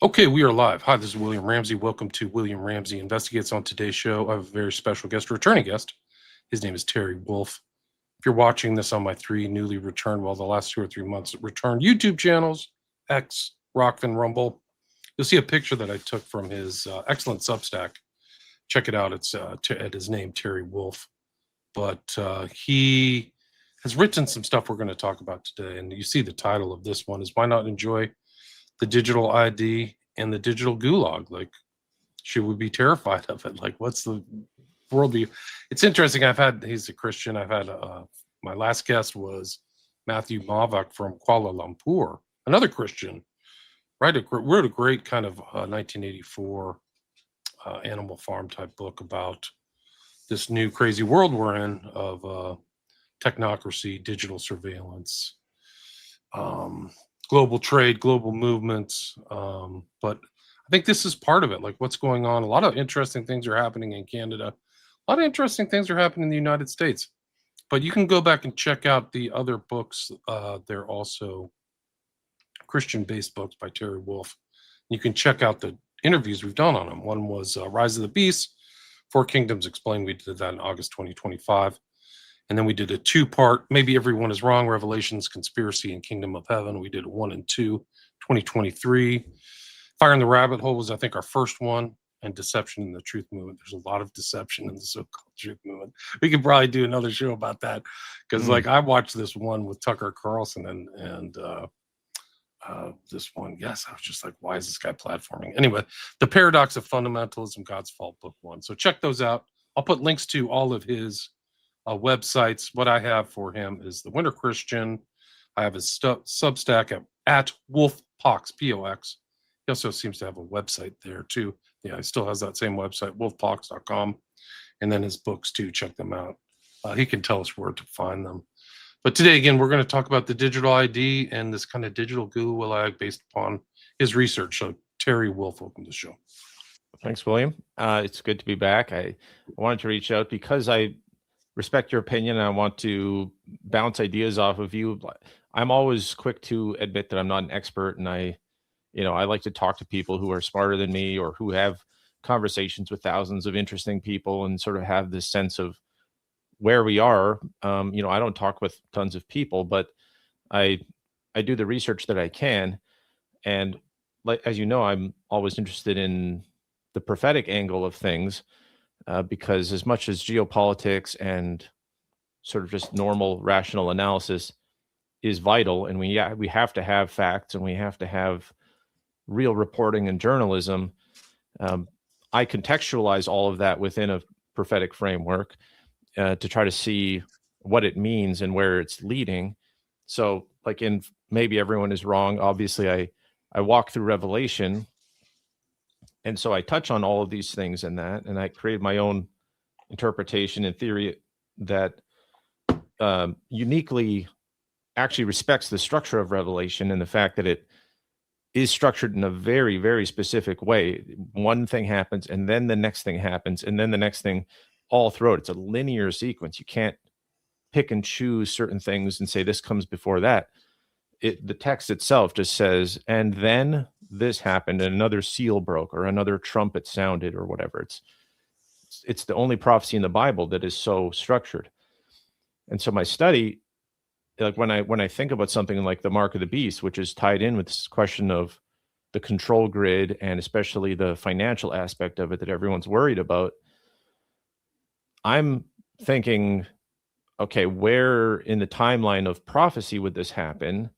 Okay, we are live. Hi, this is William Ramsey. Welcome to William Ramsey Investigates. On today's show, I have a very special guest, a returning guest. His name is Terry Wolfe. If you're watching this on my three newly returned, well, the last 2 or 3 months returned YouTube channels, X, Rockfin, Rumble, you'll see a picture that I took from his excellent Substack. Check it out. It's at his name, Terry Wolfe. But he has written some stuff we're going to talk about today. And you see the title of this one is Why Not Enjoy the Digital ID and the Digital Gulag? Like, should we be terrified of it? Like, what's the worldview? It's interesting. He's a Christian. I've had, my last guest was Matthew Mavak from Kuala Lumpur, another Christian, wrote a great kind of 1984 Animal Farm type book about this new crazy world we're in of technocracy, digital surveillance, global trade, global movements. But I think this is part of it. Like, what's going on? A lot of interesting things are happening in Canada. A lot of interesting things are happening in the United States. But you can go back and check out the other books. They're also Christian-based books by Terry Wolfe. You can check out the interviews we've done on them. One was Rise of the Beast, Four Kingdoms Explained. We did that in August 2025. And then we did a two-part, Maybe Everyone is Wrong, Revelations, Conspiracy, and Kingdom of Heaven. We did 1 and 2, 2023. Fire in the Rabbit Hole was, I think, our first one, and Deception in the Truth Movement. There's a lot of deception in the so-called truth movement. We could probably do another show about that, because like I watched this one with Tucker Carlson and this one, yes, I was just like, why is this guy platforming? Anyway, The Paradox of Fundamentalism, God's Fault, Book 1. So check those out. I'll put links to all of his websites. What I have for him is The Winter Christian. I have his Substack at Wolfpox, P-O-X. He also seems to have a website there too. Yeah, he still has that same website, wolfpox.com. And then his books too, check them out. He can tell us where to find them. But today, again, we're going to talk about the digital ID and this kind of digital gulag based upon his research. So Terry Wolfe, welcome to the show. Thanks, William. It's good to be back. I wanted to reach out because I respect your opinion and I want to bounce ideas off of you. I'm always quick to admit that I'm not an expert, and I like to talk to people who are smarter than me or who have conversations with thousands of interesting people and sort of have this sense of where we are. I don't talk with tons of people, but I do the research that I can. And like, as you know, I'm always interested in the prophetic angle of things, because as much as geopolitics and sort of just normal rational analysis is vital, and we have to have facts and we have to have real reporting and journalism, I contextualize all of that within a prophetic framework to try to see what it means and where it's leading. So like in Maybe Everyone is Wrong, obviously I walk through Revelation, and so I touch on all of these things in that, and I create my own interpretation and theory that uniquely actually respects the structure of Revelation and the fact that it is structured in a very, very specific way. One thing happens, and then the next thing happens, and then the next thing, all throughout. It's a linear sequence. You can't pick and choose certain things and say this comes before that. The text itself just says, and then this happened, and another seal broke, or another trumpet sounded, or whatever. It's the only prophecy in the Bible that is so structured. And so my study, like when I think about something like the mark of the beast, which is tied in with this question of the control grid and especially the financial aspect of it that everyone's worried about, I'm thinking, okay, where in the timeline of prophecy would this happen?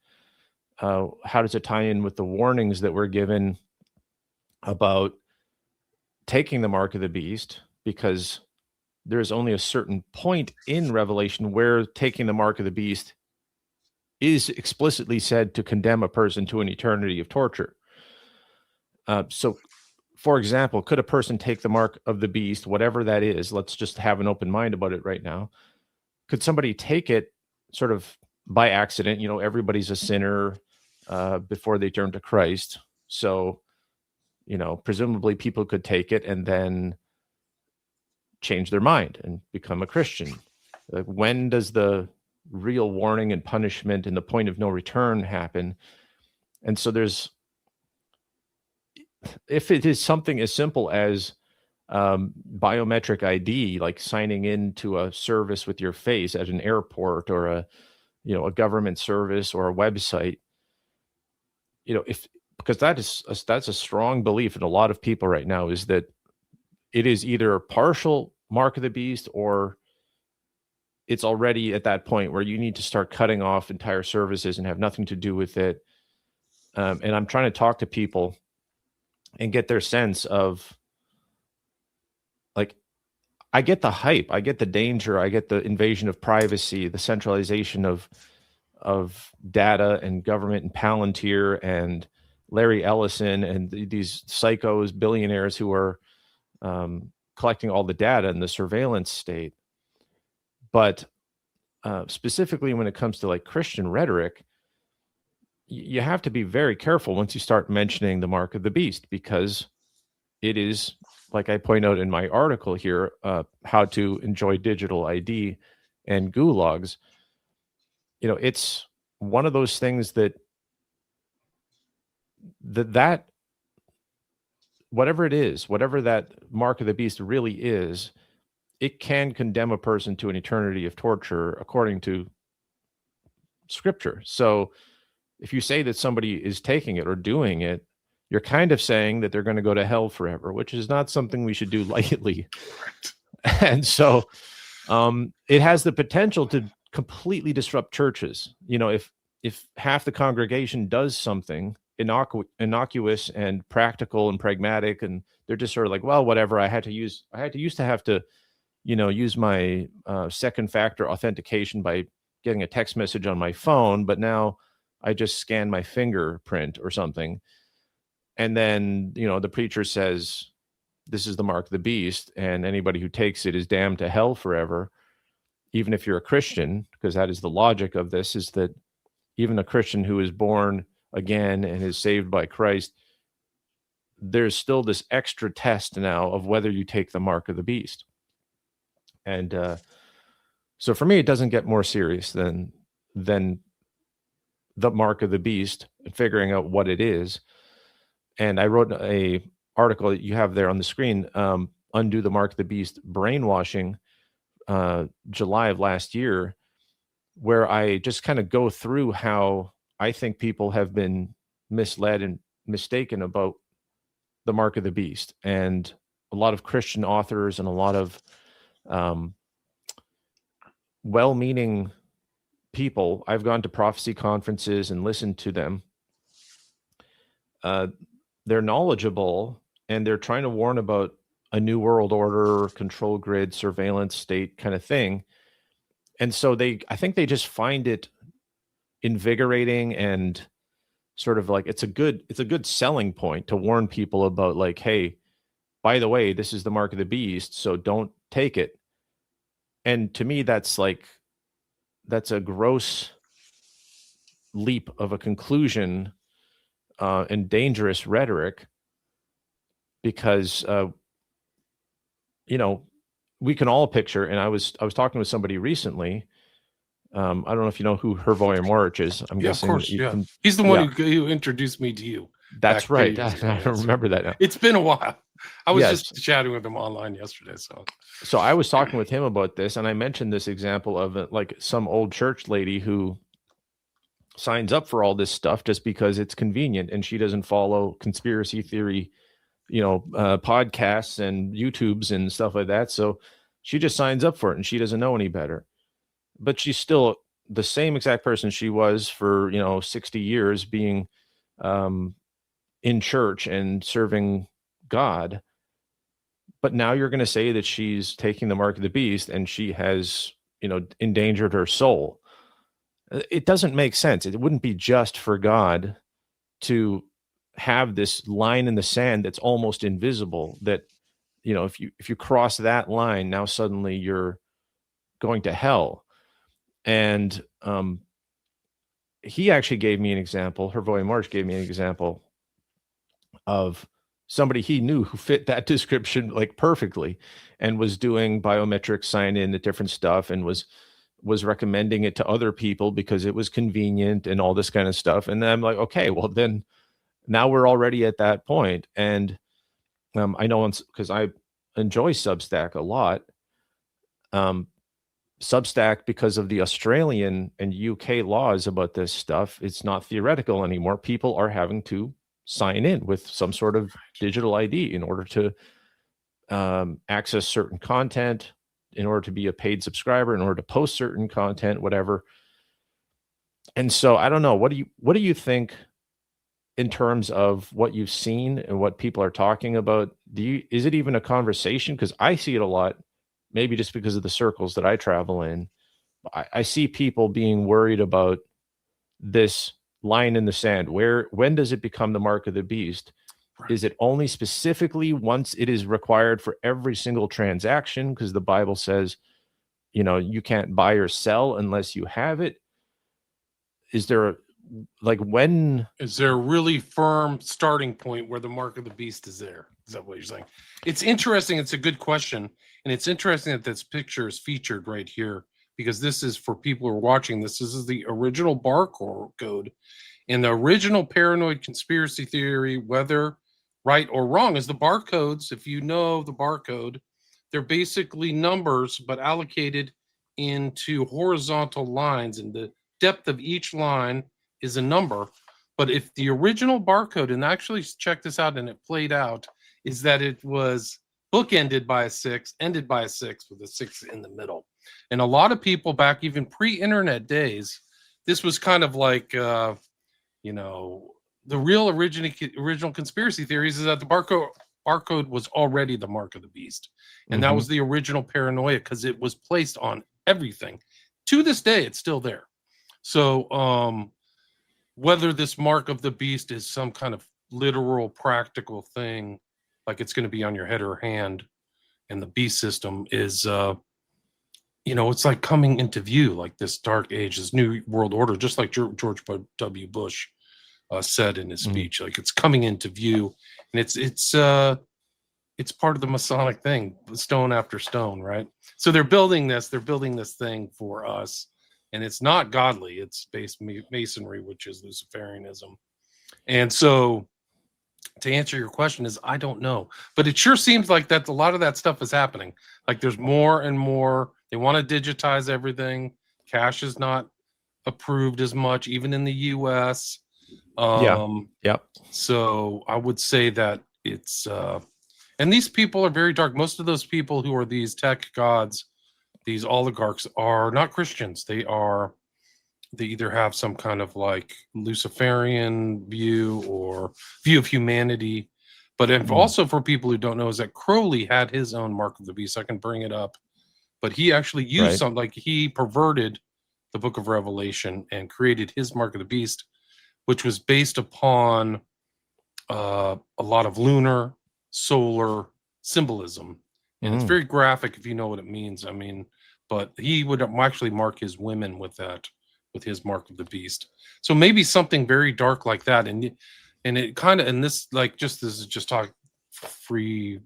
How does it tie in with the warnings that were given about taking the mark of the beast? Because there's only a certain point in Revelation where taking the mark of the beast is explicitly said to condemn a person to an eternity of torture. So, for example, could a person take the mark of the beast, whatever that is? Let's just have an open mind about it right now. Could somebody take it sort of by accident? Everybody's a sinner before they turn to Christ. So, presumably people could take it and then change their mind and become a Christian. When does the real warning and punishment and the point of no return happen? And so if it is something as simple as biometric ID, like signing into a service with your face at an airport or a government service or a website, if because that's a strong belief in a lot of people right now, is that it is either a partial mark of the beast or it's already at that point where you need to start cutting off entire services and have nothing to do with it. And I'm trying to talk to people and get their sense of, like, I get the hype, I get the danger, I get the invasion of privacy, the centralization of data and government and Palantir and Larry Ellison and these psychos, billionaires who are collecting all the data in the surveillance state. But specifically when it comes to like Christian rhetoric, you have to be very careful once you start mentioning the mark of the beast, because it is, like I point out in my article here, how to enjoy digital ID and gulags. It's one of those things that whatever it is, whatever that mark of the beast really is, it can condemn a person to an eternity of torture according to scripture. So if you say that somebody is taking it or doing it, you're kind of saying that they're going to go to hell forever, which is not something we should do lightly. And so it has the potential to completely disrupt churches. If half the congregation does something innocuous and practical and pragmatic, and they're just sort of like, well, whatever, I used to have to use my second factor authentication by getting a text message on my phone, but now I just scan my fingerprint or something. And then, the preacher says, this is the mark of the beast, and anybody who takes it is damned to hell forever. Even if you're a Christian, because that is the logic of this, is that even a Christian who is born again and is saved by Christ, there's still this extra test now of whether you take the mark of the beast. And so for me, it doesn't get more serious than the mark of the beast and figuring out what it is. And I wrote a article that you have there on the screen, Undo the Mark of the Beast Brainwashing, July of last year, where I just kind of go through how I think people have been misled and mistaken about the mark of the beast. And a lot of Christian authors and a lot of well-meaning people, I've gone to prophecy conferences and listened to them. They're knowledgeable and they're trying to warn about a new world order, control grid, surveillance state kind of thing. And so I think they just find it invigorating and sort of like it's a good selling point to warn people about, like, hey, by the way, this is the mark of the beast, so don't take it. And to me, that's a gross leap of a conclusion and dangerous rhetoric, because we can all picture, and I was talking with somebody recently. I don't know if you know who Hervoy March is. I'm guessing. Of course, he's the one who introduced me to you. That's right. I remember that now. It's been a while. I was just chatting with him online yesterday. So I was talking with him about this, and I mentioned this example of like some old church lady who signs up for all this stuff just because it's convenient, and she doesn't follow conspiracy theory, podcasts and YouTubes and stuff like that. So she just signs up for it, and she doesn't know any better. But she's still the same exact person she was for 60 years, being in church and serving God. But now you're going to say that she's taking the mark of the beast and she has endangered her soul. It doesn't make sense. It wouldn't be just for God to have this line in the sand that's almost invisible, that if you cross that line, now suddenly you're going to hell. And he actually gave me an example. Hervoy March gave me an example of somebody he knew who fit that description like perfectly, and was doing biometric sign-in at different stuff, and was recommending it to other people because it was convenient and all this kind of stuff. And then I'm like, okay, well then Now we're already at that point, and I know because I enjoy Substack a lot. Substack, because of the Australian and UK laws about this stuff, it's not theoretical anymore. People are having to sign in with some sort of digital ID in order to access certain content, in order to be a paid subscriber, in order to post certain content, whatever. And so I don't know. What do you think in terms of what you've seen and what people are talking about? Is it even a conversation? Because I see it a lot, maybe just because of the circles that I travel in. I see people being worried about this line in the sand. When does it become the mark of the beast? Right. Is it only specifically once it is required for every single transaction? Because the Bible says, you can't buy or sell unless you have it. Is there when is there a really firm starting point where the mark of the beast is there? Is that what you're saying? It's interesting. It's a good question. And it's interesting that this picture is featured right here, because this is, for people who are watching this is the original barcode. And the original paranoid conspiracy theory, whether right or wrong, is the barcodes. If you know the barcode, they're basically numbers, but allocated into horizontal lines, and the depth of each line is a number. But if the original barcode, and actually check this out, and it played out, is that it was bookended by a 6, ended by a 6, with a 6 in the middle. And a lot of people back even pre-internet days, this was kind of like, the real original conspiracy theories is that the barcode was already the mark of the beast. And that was the original paranoia, because it was placed on everything. To this day, it's still there. So whether this mark of the beast is some kind of literal practical thing, like it's going to be on your head or hand, and the beast system is it's like coming into view, like this dark age, this new world order, just like George W. Bush said in his speech. Like, it's coming into view, and it's part of the Masonic thing, stone after stone, right? So they're building this thing for us, and it's not godly. It's based Masonry, which is Luciferianism. And so, to answer your question, is I don't know, but it sure seems like that a lot of that stuff is happening. Like, there's more and more. They want to digitize everything. Cash is not approved as much, even in the U.S. So I would say that it's and these people are very dark. Most of those people who are these tech gods, these oligarchs, are not Christians. They either have some kind of like Luciferian view or view of humanity. But also, for people who don't know, is that Crowley had his own mark of the beast. I can bring it up. But he actually used something, like he perverted the book of Revelation and created his mark of the beast, which was based upon a lot of lunar, solar symbolism. And it's very graphic if you know what it means. I mean, but he would actually mark his women with that, with his mark of the beast. So maybe something very dark like that. And it kind of, and this, like, this is just talk freewheeling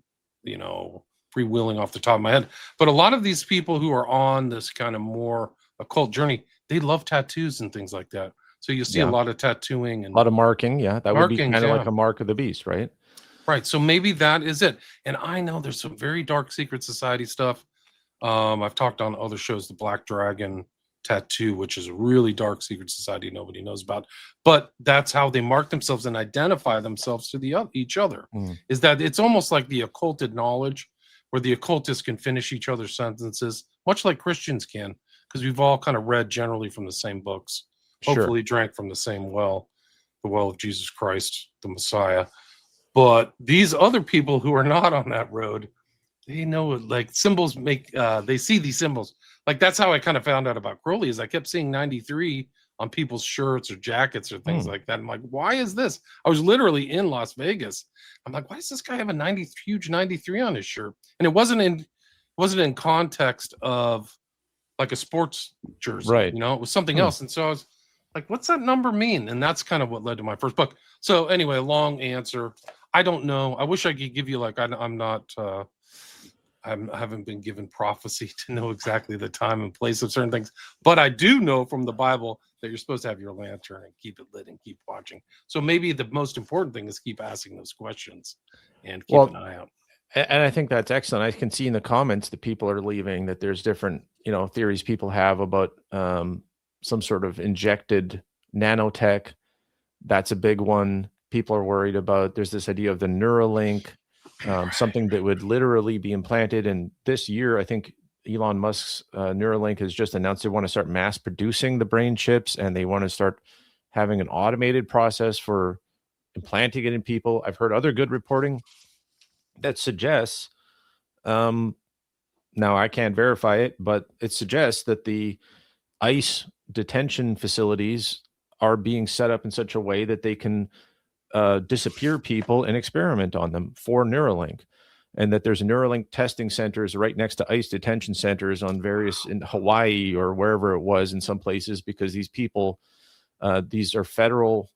off the top of my head. But a lot of these people who are on this kind of more occult journey, they love tattoos and things like that. So you see a lot of tattooing and a lot of marking. Yeah, that would be kind of like a mark of the beast, right? Right. So maybe that is it. And I know there's some very dark secret society stuff. I've talked on other shows, the Black Dragon tattoo, which is a really dark secret society nobody knows about. But that's how they mark themselves and identify themselves to each other. Is that it's almost like the occulted knowledge, where the occultists can finish each other's sentences, much like Christians can, because we've all kind of read generally from the same books, hopefully drank from the same well, the well of Jesus Christ, the Messiah. But these other people who are not on that road, they know, like, symbols make, they see these symbols. Like, that's how I kind of found out about Crowley, is I kept seeing 93 on people's shirts or jackets or things like that. I'm like, why is this? I was literally in Las Vegas. I'm like, why does this guy have a huge 93 on his shirt? And it wasn't in context of like a sports jersey, right? It was something else. And so I was like, what's that number mean? And that's kind of what led to my first book. So anyway, long answer. I don't know. I wish I could give you, like, I'm not, I haven't been given prophecy to know exactly the time and place of certain things, but I do know from the Bible that you're supposed to have your lantern and keep it lit and keep watching. So maybe the most important thing is keep asking those questions and keep an eye out. And I think that's excellent. I can see in the comments that people are leaving that there's different, theories people have about some sort of injected nanotech. That's a big one. People are worried about. There's this idea of the Neuralink, something that would literally be implanted. And this year, I think Elon Musk's Neuralink has just announced they want to start mass producing the brain chips, and they want to start having an automated process for implanting it in people. I've heard other good reporting that suggests, now I can't verify it, but it suggests that the ICE detention facilities are being set up in such a way that they can disappear people and experiment on them for Neuralink, and that there's Neuralink testing centers right next to ICE detention centers on various in Hawaii or wherever it was in some places, because these people, these are federal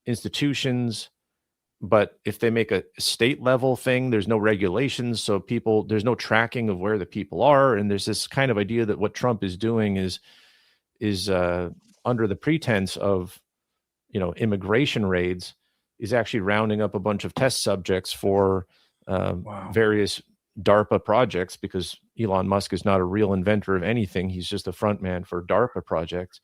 institutions. But if they make a state level thing, there's no regulations. So there's no tracking of where the people are. And there's this kind of idea that what Trump is doing is under the pretense of, immigration raids, is actually rounding up a bunch of test subjects for various DARPA projects, because Elon Musk is not a real inventor of anything. He's just a front man for DARPA projects.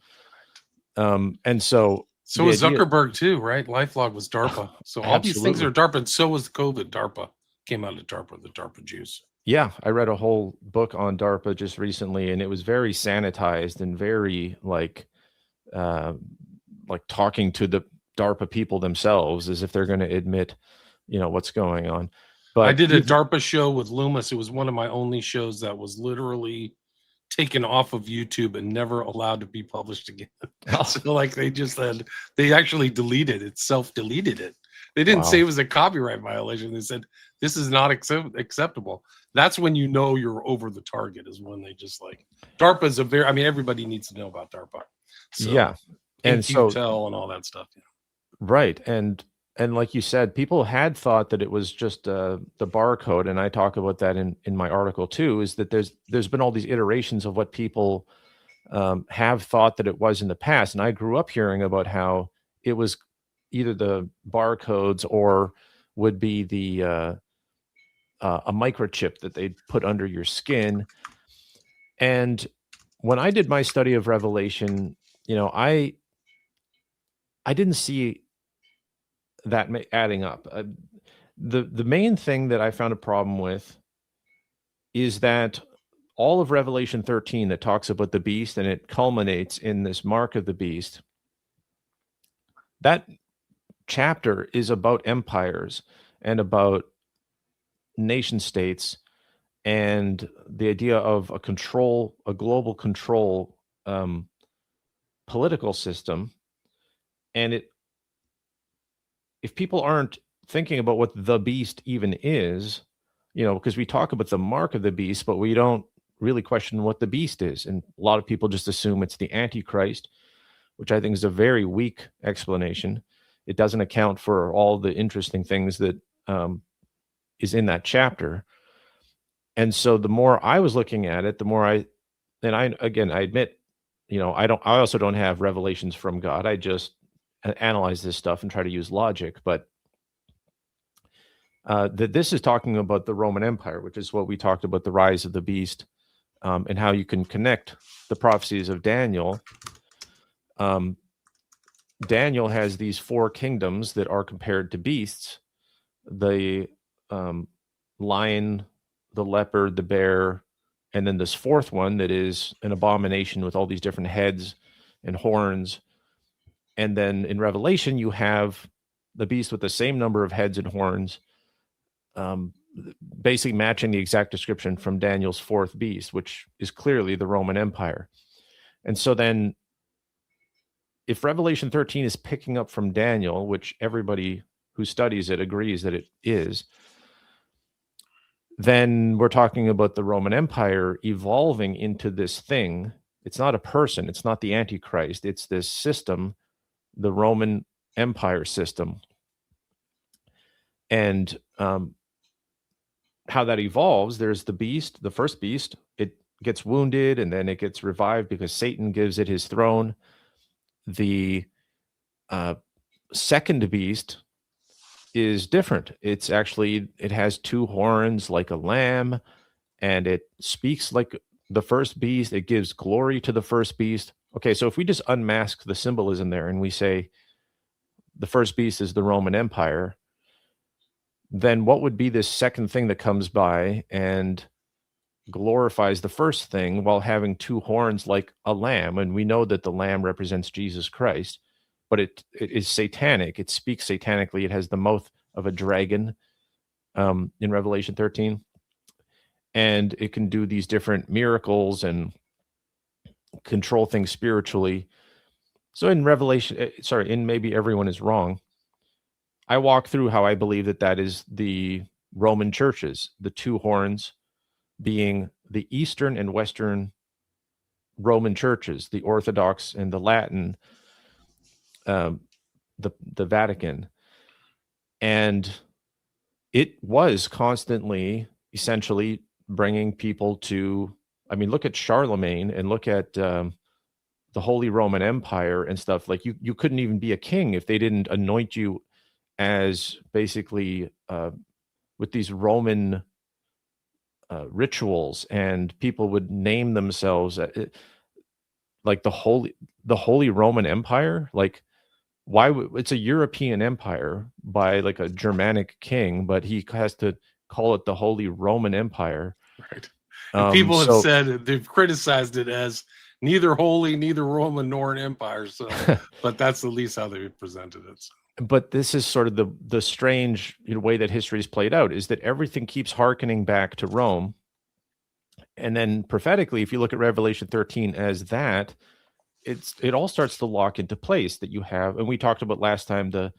And so is Zuckerberg too, right? LifeLog was DARPA. So all these things are DARPA, and so was COVID. DARPA came out of DARPA, the DARPA juice. Yeah, I read a whole book on DARPA just recently, and it was very sanitized and very like talking to the DARPA people themselves as if they're going to admit, what's going on. But I did a DARPA show with Loomis. It was one of my only shows that was literally taken off of YouTube and never allowed to be published again. So they actually deleted it, self-deleted it. They didn't say it was a copyright violation. They said, this is not acceptable. That's when you're over the target, is when they just DARPA is everybody needs to know about DARPA. So, yeah. And so tell and all that stuff. Yeah. Right. And like you said, people had thought that it was just the barcode, and I talk about that in my article too, is that there's been all these iterations of what people have thought that it was in the past. And I grew up hearing about how it was either the barcodes or would be the a microchip that they'd put under your skin. And when I did my study of Revelation, I didn't see that adding up. The main thing that I found a problem with is that all of Revelation 13 that talks about the beast, and it culminates in this mark of the beast, that chapter is about empires and about nation states and the idea of a global control political system. And if people aren't thinking about what the beast even is, because we talk about the mark of the beast, but we don't really question what the beast is. And a lot of people just assume it's the Antichrist, which I think is a very weak explanation. It doesn't account for all the interesting things that is in that chapter. And so the more I was looking at it, the more I admit, I also don't have revelations from God. I just analyze this stuff and try to use logic, but that this is talking about the Roman Empire, which is what we talked about, the rise of the beast, and how you can connect the prophecies of Daniel. Daniel has these 4 kingdoms that are compared to beasts: the lion, the leopard, the bear, and then this 4th one that is an abomination with all these different heads and horns. And then in Revelation, you have the beast with the same number of heads and horns, basically matching the exact description from Daniel's 4th beast, which is clearly the Roman Empire. And so then, if Revelation 13 is picking up from Daniel, which everybody who studies it agrees that it is, then we're talking about the Roman Empire evolving into this thing. It's not a person. It's not the Antichrist. It's this system, the Roman Empire system. And how that evolves, there's the beast, the first beast. It gets wounded and then it gets revived because Satan gives it his throne. The second beast is different. It's actually, it has two horns like a lamb, and it speaks like the first beast. It gives glory to the first beast. Okay, so if we just unmask the symbolism there and we say the first beast is the Roman Empire, then what would be this second thing that comes by and glorifies the first thing while having two horns like a lamb? And we know that the lamb represents Jesus Christ, but it is satanic. It speaks satanically. It has the mouth of a dragon in Revelation 13. And it can do these different miracles and control things spiritually. So in Revelation, in Maybe Everyone Is Wrong, I walk through how I believe that that is the Roman churches, the two horns being the Eastern and Western Roman churches, the Orthodox and the Latin, the Vatican. And it was constantly, essentially, bringing people to, I mean, look at Charlemagne and look at the Holy Roman Empire and stuff. Like you couldn't even be a king if they didn't anoint you as basically with these Roman rituals, and people would name themselves like the Holy Roman Empire. Like, why would, it's a European empire by like a Germanic king, but he has to call it the Holy Roman Empire. Right. And people have So, said, they've criticized it as neither holy, neither Roman nor an empire. So, but that's at least how they presented it. So. But this is sort of the strange way that history is played out, is that everything keeps hearkening back to Rome. And then prophetically, if you look at Revelation 13 as that, it all starts to lock into place, that you have, and we talked about last time, the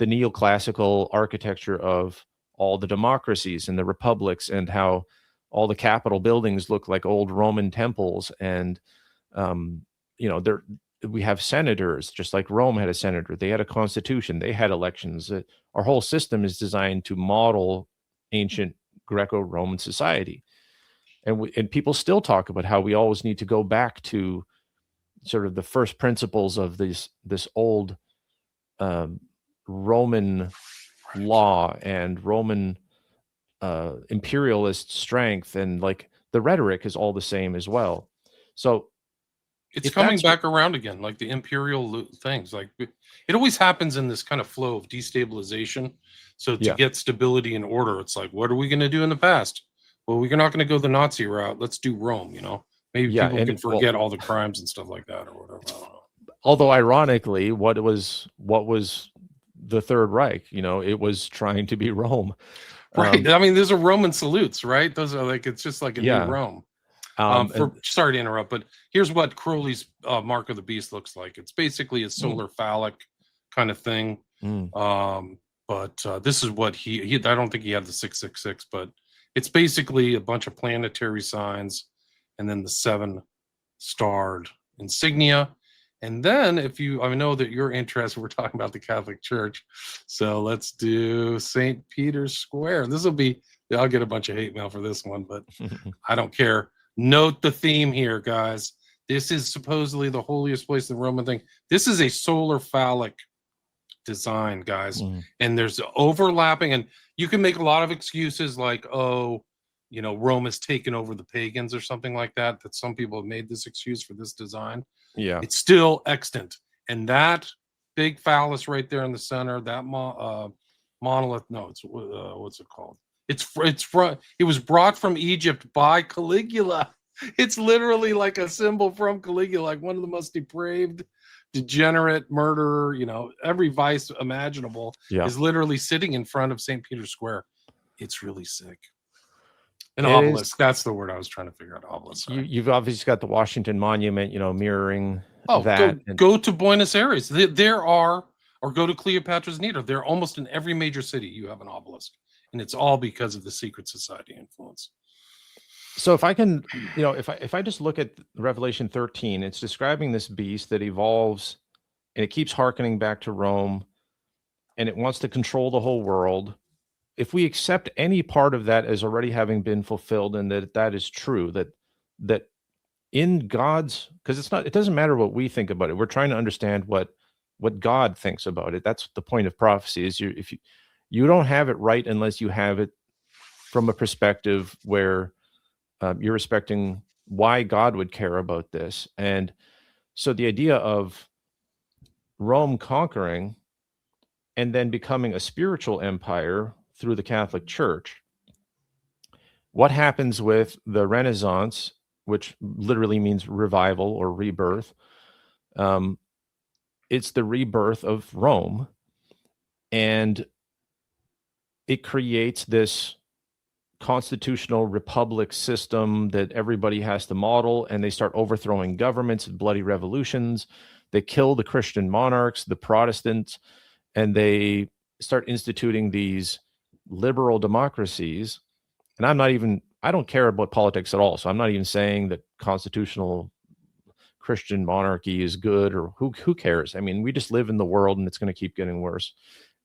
neoclassical architecture of all the democracies and the republics, and how all the Capitol buildings look like old Roman temples. And we have senators, just like Rome had a senator. They had a constitution. They had elections. Our whole system is designed to model ancient Greco-Roman society. And people still talk about how we always need to go back to sort of the first principles of this old Roman law and Roman imperialist strength, and like the rhetoric is all the same as well. So it's coming back around again, like the imperial things. Like it always happens in this kind of flow of destabilization. So to get stability and order, it's like, what are we going to do in the past? Well, we're not going to go the Nazi route. Let's do Rome, Maybe people can forget all the crimes and stuff like that, or whatever. I don't know. Although ironically, what was the Third Reich? It was trying to be Rome. Right. I mean, those are Roman salutes, right? Those are like, it's just like a new Rome. Sorry to interrupt, but here's what Crowley's Mark of the Beast looks like. It's basically a solar phallic kind of thing. But this is what he I don't think he had the 666, but it's basically a bunch of planetary signs and then the 7 starred insignia. And then I know that you're interested, we're talking about the Catholic Church. So let's do St. Peter's Square. I'll get a bunch of hate mail for this one, but I don't care. Note the theme here, guys. This is supposedly the holiest place in the Roman thing. This is a solar phallic design, guys. And there's overlapping, and you can make a lot of excuses like, Rome has taken over the pagans or something like that some people have made this excuse for this design. Yeah, it's still extant. And that big phallus right there in the center, that monolith, it's what's it called? It was brought from Egypt by Caligula. It's literally like a symbol from Caligula, like one of the most depraved, degenerate murderer, every vice imaginable is literally sitting in front of St. Peter's Square. It's really sick. An obelisk. That's the word I was trying to figure out. Obelisk. You've obviously got the Washington Monument, mirroring that. Go to Buenos Aires. There are, or go to Cleopatra's Needle. They're almost in every major city. You have an obelisk. And it's all because of the secret society influence. So if I can, if I just look at Revelation 13, it's describing this beast that evolves, and it keeps hearkening back to Rome, and it wants to control the whole world. if we accept any part of that as already having been fulfilled, and that is true, that in God's, because it doesn't matter what we think about it. We're trying to understand what God thinks about it. That's the point of prophecy, is you don't have it right unless you have it from a perspective where you're respecting why God would care about this. And so the idea of Rome conquering and then becoming a spiritual empire through the Catholic Church, what happens with the Renaissance, which literally means revival or rebirth? It's the rebirth of Rome, and it creates this constitutional republic system that everybody has to model, and they start overthrowing governments, bloody revolutions. They kill the Christian monarchs, the Protestants, and they start instituting these liberal democracies. And I don't care about politics at all. So I'm not even saying that constitutional Christian monarchy is good, or who cares? I mean, we just live in the world, and it's going to keep getting worse.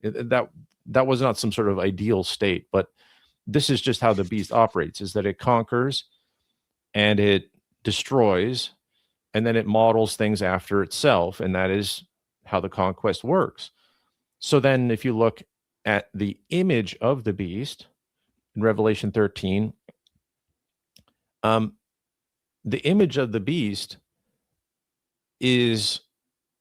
That was not some sort of ideal state, but this is just how the beast operates, is that it conquers and it destroys, and then it models things after itself. And that is how the conquest works. So then if you look at the image of the beast in Revelation 13, the image of the beast is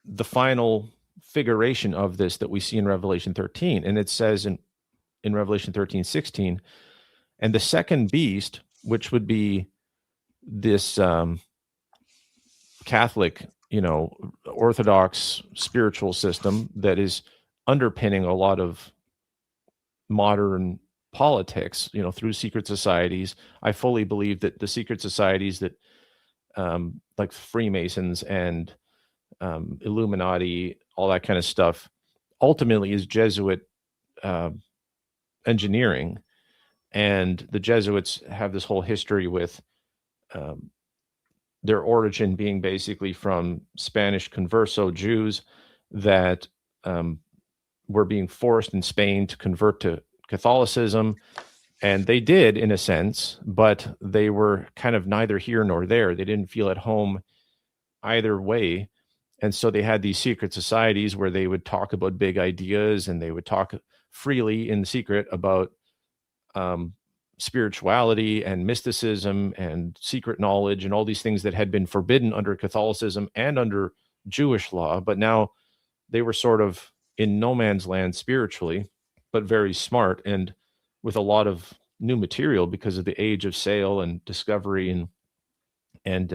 the final figuration of this that we see in Revelation 13. And it says in Revelation 13:16, and the second beast, which would be this Catholic, Orthodox spiritual system that is underpinning a lot of modern politics, through secret societies. I fully believe that the secret societies that like Freemasons and Illuminati, all that kind of stuff, ultimately is Jesuit engineering. And the Jesuits have this whole history with their origin being basically from Spanish converso Jews that were being forced in Spain to convert to Catholicism. And they did, in a sense, but they were kind of neither here nor there. They didn't feel at home either way. And so they had these secret societies where they would talk about big ideas, and they would talk freely in secret about spirituality and mysticism and secret knowledge and all these things that had been forbidden under Catholicism and under Jewish law. But now they were sort of in no man's land spiritually, but very smart and with a lot of new material because of the age of sail and discovery. And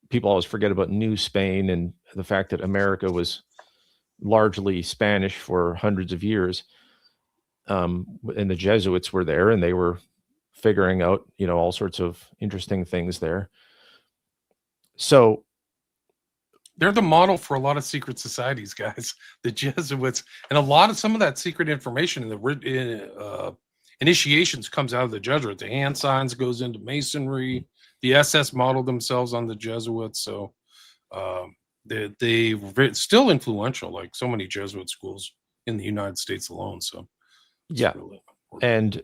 people always forget about New Spain and the fact that America was largely Spanish for hundreds of years. And the Jesuits were there, and they were figuring out, all sorts of interesting things there. So they're the model for a lot of secret societies, guys. The Jesuits, and some of that secret information in the initiations comes out of the Jesuits. The hand signs goes into Masonry. The SS modeled themselves on the Jesuits, so they were still influential, like so many Jesuit schools in the United States alone. So yeah, really important. And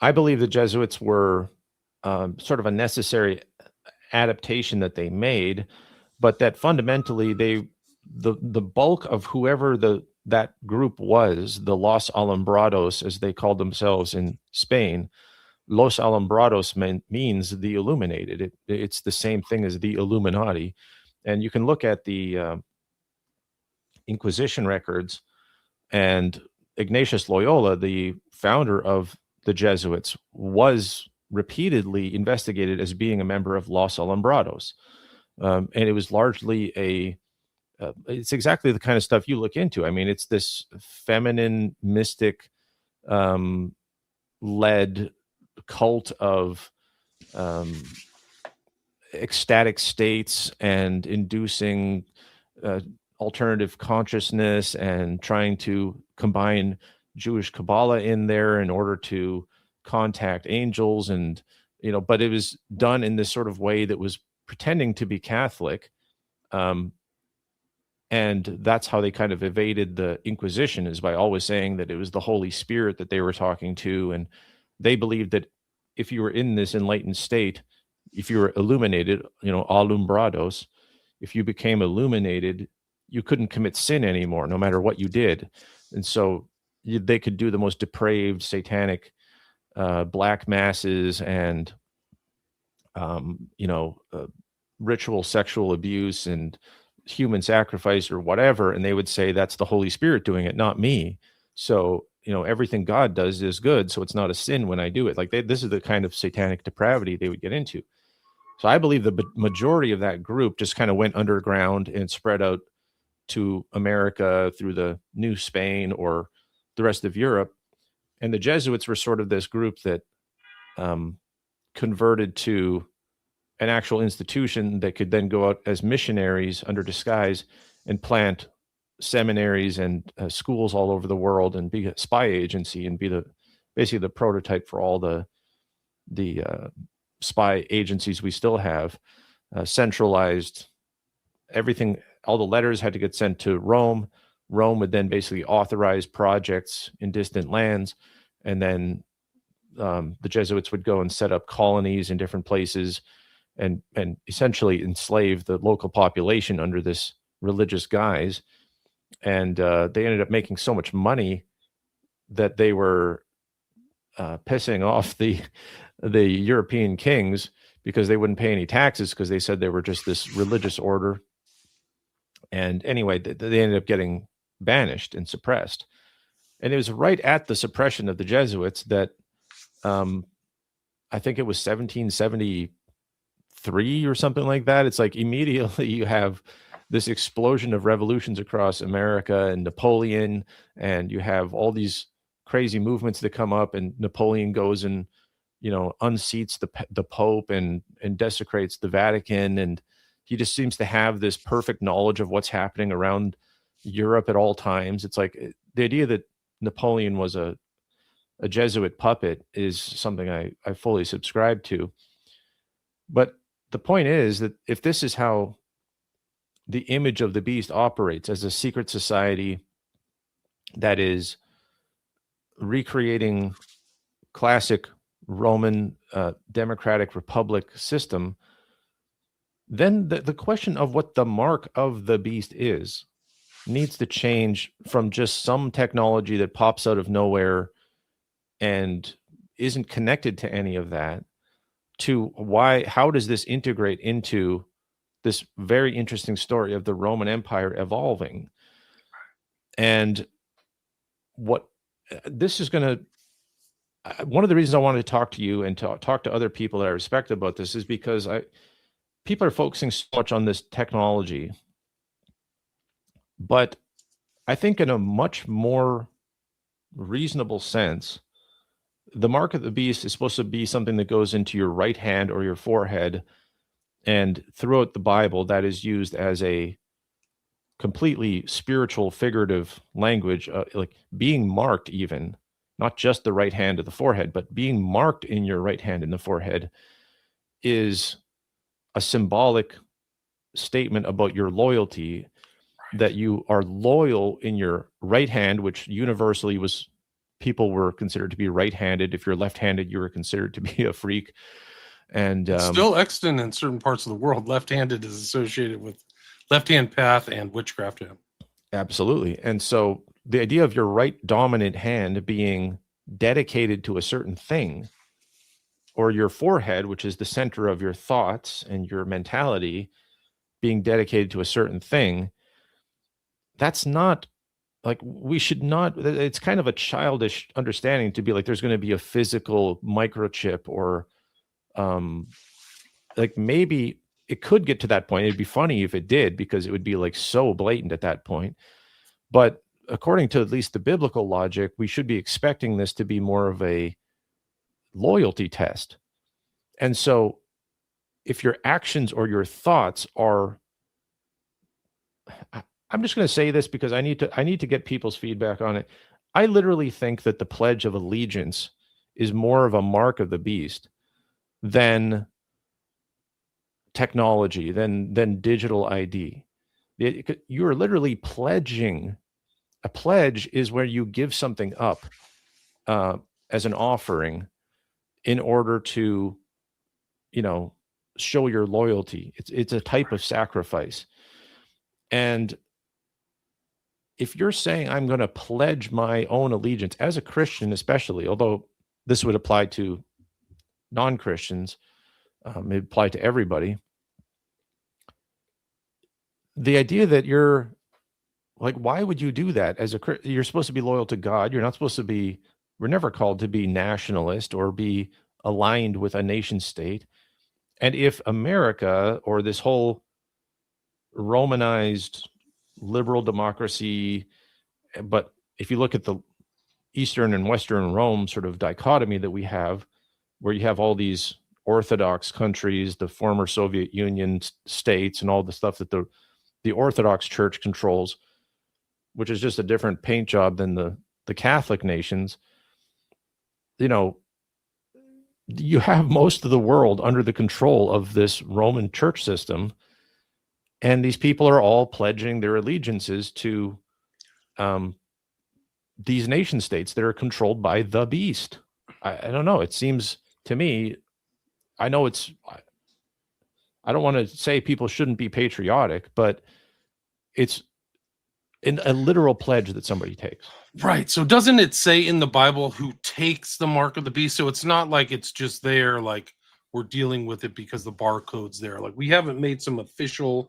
I believe the Jesuits were sort of a necessary adaptation that they made, but that fundamentally the bulk of whoever that group was, the Los Alumbrados, as they called themselves in Spain. Los Alumbrados means the illuminated. It's the same thing as the Illuminati. And you can look at the Inquisition records, and Ignatius Loyola, the founder of the Jesuits, was repeatedly investigated as being a member of Los Alumbrados. And it was largely it's exactly the kind of stuff you look into. I mean, it's this feminine, mystic led cult of ecstatic states and inducing alternative consciousness and trying to combine Jewish Kabbalah in there in order to contact angels. And, but it was done in this sort of way that was pretending to be Catholic. And that's how they kind of evaded the Inquisition, is by always saying that it was the Holy Spirit that they were talking to. And they believed that if you were in this enlightened state, if you were illuminated, alumbrados, if you became illuminated, you couldn't commit sin anymore, no matter what you did. And so they could do the most depraved, satanic black masses and, ritual sexual abuse and human sacrifice or whatever, and they would say that's the Holy Spirit doing it, not me. So everything God does is good, so it's not a sin when I do it. Like this is the kind of satanic depravity they would get into. So I believe the majority of that group just kind of went underground and spread out to America through the New Spain or the rest of Europe. And the Jesuits were sort of this group that converted to an actual institution that could then go out as missionaries under disguise and plant seminaries and schools all over the world and be a spy agency and be basically the prototype for all the spy agencies we still have. Centralized everything. All the letters had to get sent to Rome. Rome would then basically authorize projects in distant lands, and then the Jesuits would go and set up colonies in different places and essentially enslave the local population under this religious guise. And they ended up making so much money that they were pissing off the European kings, because they wouldn't pay any taxes, because they said they were just this religious order. And anyway, they ended up getting banished and suppressed. And it was right at the suppression of the Jesuits that I think it was 1773 or something like that. It's like immediately you have this explosion of revolutions across America and Napoleon, and you have all these crazy movements that come up, and Napoleon goes and unseats the Pope and desecrates the Vatican, and he just seems to have this perfect knowledge of what's happening around Europe at all times. It's like the idea that Napoleon was a Jesuit puppet is something I fully subscribe to. But the point is that if this is how the image of the beast operates, as a secret society that is recreating classic Roman democratic republic system, then the question of what the mark of the beast is needs to change from just some technology that pops out of nowhere and isn't connected to any of that, to how does this integrate into this very interesting story of the Roman Empire evolving. And what this is going to, one of the reasons I wanted to talk to you and to talk to other people that I respect about this is because people are focusing so much on this technology, but I think in a much more reasonable sense, the mark of the beast is supposed to be something that goes into your right hand or your forehead. And throughout the Bible, that is used as a completely spiritual, figurative language, like being marked, even not just the right hand of the forehead, but being marked in your right hand in the forehead is a symbolic statement about your loyalty, that you are loyal in your right hand, which universally people were considered to be right-handed. If you're left-handed, you were considered to be a freak. And still extant in certain parts of the world. Left-handed is associated with left-hand path and witchcraft. Absolutely. And so the idea of your right dominant hand being dedicated to a certain thing, or your forehead, which is the center of your thoughts and your mentality, being dedicated to a certain thing, that's not like, we should not, it's kind of a childish understanding to be like there's going to be a physical microchip, or like maybe it could get to that point. It'd be funny if it did, because it would be like so blatant at that point. But according to at least the biblical logic, we should be expecting this to be more of a loyalty test. And so if your actions or your thoughts are, I'm just going to say this because I need to get people's feedback on it. I literally think that the Pledge of Allegiance is more of a mark of the beast than technology, than digital ID. You are literally pledging. A pledge is where you give something up as an offering in order to, show your loyalty. It's a type of sacrifice. And if you're saying I'm going to pledge my own allegiance as a Christian, especially, although this would apply to non-Christians, it apply to everybody. The idea that you're like, why would you do that? You're supposed to be loyal to God. You're not supposed to be. We're never called to be nationalist or be aligned with a nation state. And if America or this whole Romanized liberal democracy, but if you look at the Eastern and Western Rome sort of dichotomy that we have, where you have all these Orthodox countries, the former Soviet Union states, and all the stuff that the Orthodox Church controls, which is just a different paint job than the Catholic nations, you have most of the world under the control of this Roman church system. And these people are all pledging their allegiances to these nation states that are controlled by the beast. I don't know. It seems to me, I know I don't want to say people shouldn't be patriotic, but it's a literal pledge that somebody takes. Right. So doesn't it say in the Bible who takes the mark of the beast? So it's not like it's just there, like we're dealing with it because the barcode's there. Like we haven't made some official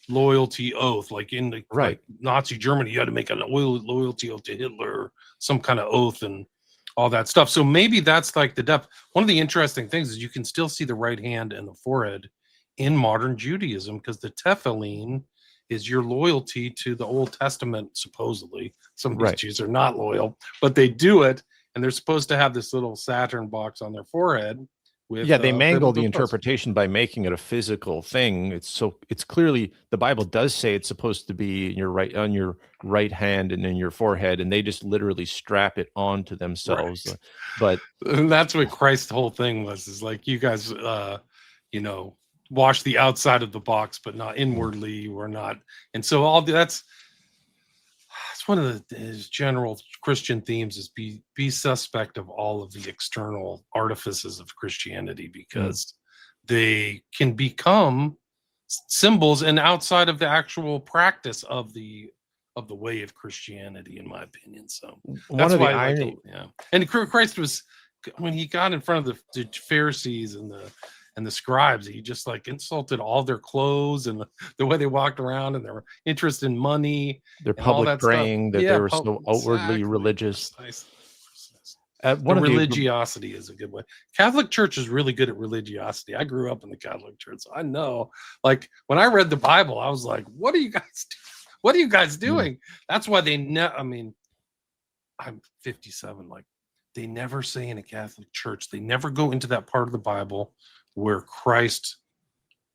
loyalty oath, like in the like Nazi Germany, you had to make an loyalty oath to Hitler, some kind of oath and all that stuff. So maybe that's like the depth. One of the interesting things is you can still see the right hand and the forehead in modern Judaism because the tefillin is your loyalty to the Old Testament, supposedly. Some of these Jews are not loyal, but they do it, and they're supposed to have this little Saturn box on their forehead. They mangle the interpretation by making it a physical thing. It's clearly, the Bible does say it's supposed to be on your right hand and in your forehead, and they just literally strap it onto themselves. Right. But and that's what Christ's whole thing was, is like, you guys wash the outside of the box, but not inwardly. We're not. And so that's one of his general Christian themes, is be suspect of all of the external artifices of Christianity, because they can become symbols and outside of the actual practice of the way of Christianity, in my opinion. So that's why I like it. Yeah. And Christ was, when he got in front of the Pharisees and the scribes, he just like insulted all their clothes and the way they walked around and their interest in money, their public praying, that they were so outwardly religious. Religiosity is a good way. Catholic Church is really good at religiosity. I grew up in the Catholic Church, so I know. Like when I read the Bible, I was like, "What are you guys doing? What are you guys doing?" That's why I'm 57. Like they never say in a Catholic Church, they never go into that part of the Bible where Christ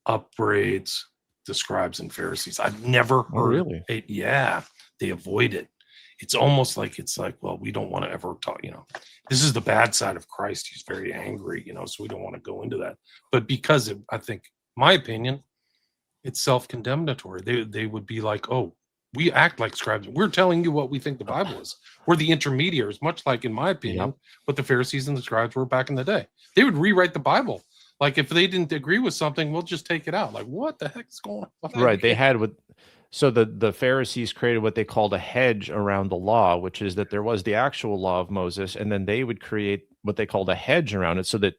upbraids the scribes and Pharisees. I've never heard. Really? They avoid it. It's almost like well, we don't want to ever talk. This is the bad side of Christ. He's very angry. So we don't want to go into that. But because I think, my opinion, it's self-condemnatory. They would be like, oh, we act like scribes. We're telling you what we think the Bible is. We're the intermediaries, much like, in my opinion, what the Pharisees and the scribes were back in the day. They would rewrite the Bible. Like if they didn't agree with something, we'll just take it out. Like, what the heck is going on? Right. So the Pharisees created what they called a hedge around the law, which is that there was the actual law of Moses, and then they would create what they called a hedge around it, so that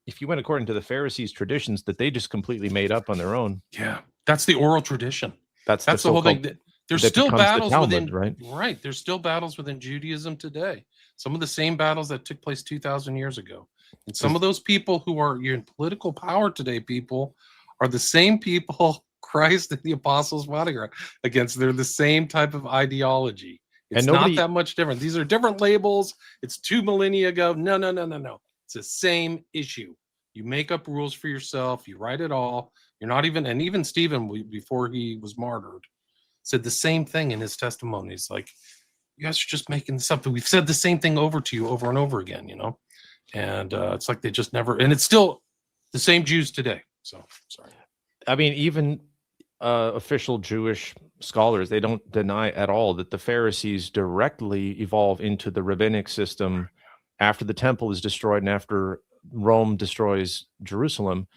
if you went according to the Pharisees' traditions that they just completely made up on their own. Yeah, that's the oral tradition. That's the whole thing. There's still battles Talmud, within right. There's still battles within Judaism today. Some of the same battles that took place 2,000 years ago. And some of those people who are in political power today, people, are the same people Christ and the apostles fought against. They're the same type of ideology. It's not that much different. These are different labels. It's 2 millennia ago. No. It's the same issue. You make up rules for yourself. You write it all. You're not even, and even Stephen, before he was martyred, said the same thing in his testimonies. Like, you guys are just making this up. We've said the same thing over to you over and over again, And it's like they just never, and it's still the same Jews today. So sorry. I mean, even official Jewish scholars, they don't deny at all that the Pharisees directly evolve into the rabbinic system after the temple is destroyed and after Rome destroys Jerusalem.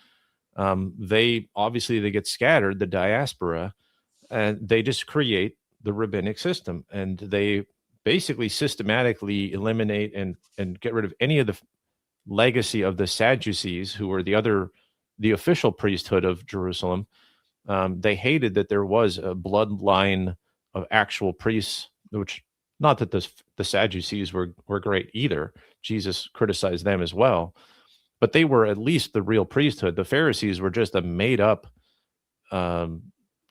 They get scattered, the diaspora, and they just create the rabbinic system, and they basically systematically eliminate and get rid of any of the legacy of the Sadducees, who were the official priesthood of Jerusalem. They hated that there was a bloodline of actual priests, which, not that the Sadducees were great either. Jesus criticized them as well, but they were at least the real priesthood. The Pharisees were just a made up,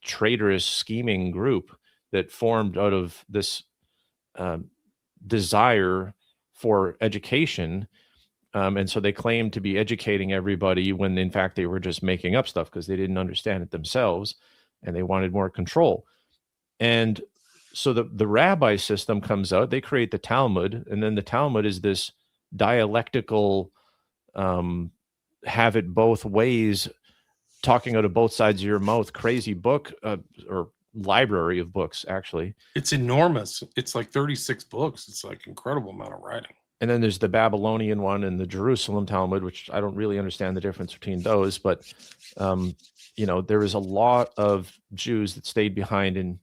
traitorous, scheming group that formed out of this desire for education. And so they claimed to be educating everybody when in fact they were just making up stuff because they didn't understand it themselves and they wanted more control. And so the rabbi system comes out, they create the Talmud, and then the Talmud is this dialectical, have it both ways, talking out of both sides of your mouth, crazy book, or library of books, actually. It's enormous. It's like 36 books. It's like incredible amount of writing. And then there's the Babylonian one and the Jerusalem Talmud, which I don't really understand the difference between those. But, there was a lot of Jews that stayed behind in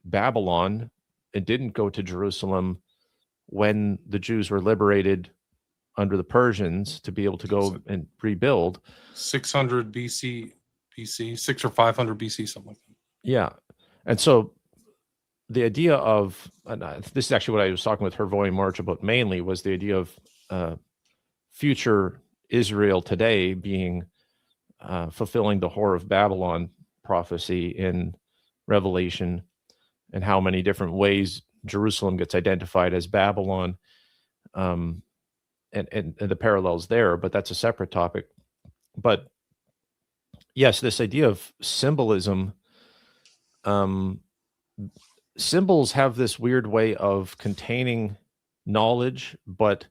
Babylon and didn't go to Jerusalem when the Jews were liberated under the Persians to be able to go and rebuild. 600 BC, 6 or 500 BC, something like that. Yeah. And so the idea of, this is actually what I was talking with Hervoy March about mainly, was the idea of future Israel today being fulfilling the Whore of Babylon prophecy in Revelation, and how many different ways Jerusalem gets identified as Babylon, and the parallels there, but that's a separate topic. But yes, this idea of symbolism, symbols have this weird way of containing knowledge, but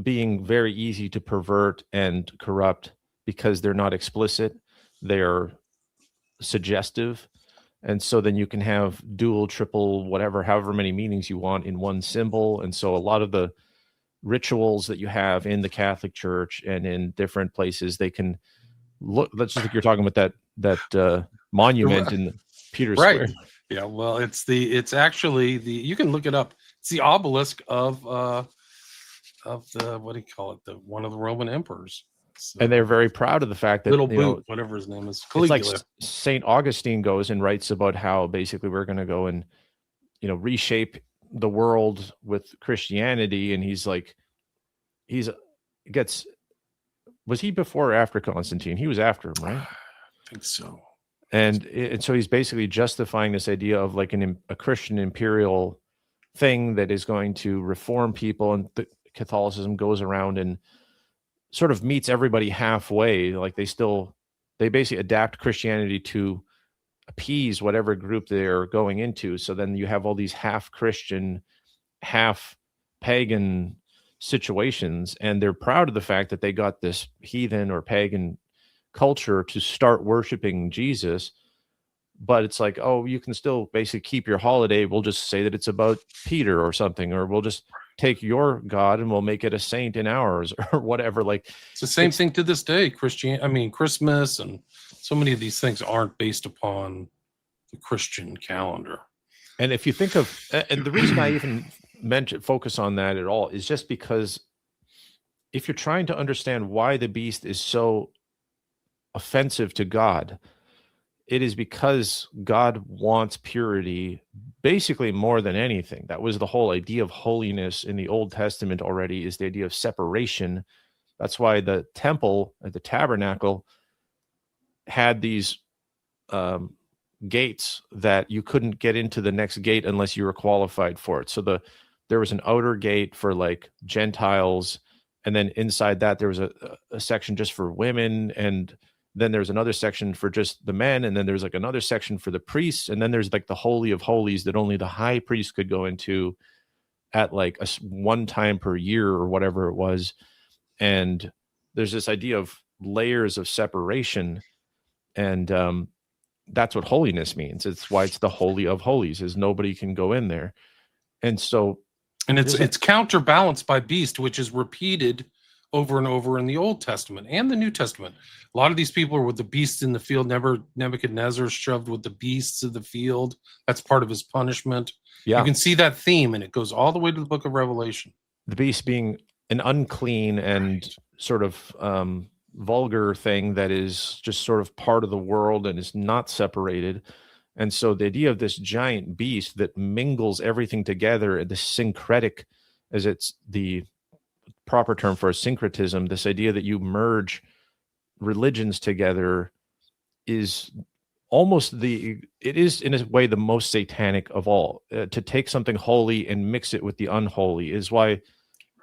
being very easy to pervert and corrupt because they're not explicit, they're suggestive. And so then you can have dual, triple, whatever, however many meanings you want in one symbol. And so a lot of the rituals that you have in the Catholic Church and in different places, they can look, let's just think you're talking about that monument in Peter Square. Yeah, well, it's actually you can look it up. It's the obelisk of the, what do you call it? One of the Roman emperors. So, and they're very proud of the fact that Little Boot, whatever his name is. It's like St. Augustine goes and writes about how basically we're going to go and, reshape the world with Christianity. And he's like, was he before or after Constantine? He was after him, right? I think so. And so he's basically justifying this idea of like a Christian imperial thing that is going to reform people, and Catholicism goes around and sort of meets everybody halfway. Like they basically adapt Christianity to appease whatever group they're going into. So then you have all these half Christian, half pagan situations, and they're proud of the fact that they got this heathen or pagan culture to start worshiping Jesus. But it's like, oh, you can still basically keep your holiday. We'll just say that it's about Peter or something, or we'll just take your God and we'll make it a saint in ours, or whatever. Like, it's the same thing to this day. Christmas and so many of these things aren't based upon the Christian calendar. And if you think of, and the reason I even focus on that at all is just because if you're trying to understand why the beast is so offensive to God, it is because God wants purity basically more than anything. That was the whole idea of holiness in the Old Testament already, is the idea of separation. That's why the temple at the tabernacle had these gates that you couldn't get into the next gate unless you were qualified for it. So there was an outer gate for like Gentiles, and then inside that there was a section just for women, and then there's another section for just the men, and then there's like another section for the priests, and then there's like the Holy of Holies that only the high priest could go into at like one time per year or whatever it was. And there's this idea of layers of separation, and that's what holiness means. It's why it's the holy of holies, is nobody can go in there. And so, and it's counterbalanced by beast, which is repeated over and over in the Old Testament and the New Testament. A lot of these people are with the beasts in the field. Nebuchadnezzar shoved with the beasts of the field. That's part of his punishment. yeah, you can see that theme, and it goes all the way to the book of Revelation. the beast being an unclean and sort of vulgar thing that is just sort of part of the world and is not separated. And so the idea of this giant beast that mingles everything together, the syncretic, as it's the proper term for a syncretism, this idea that you merge religions together, is almost it is in a way the most satanic of all. To take something holy and mix it with the unholy is why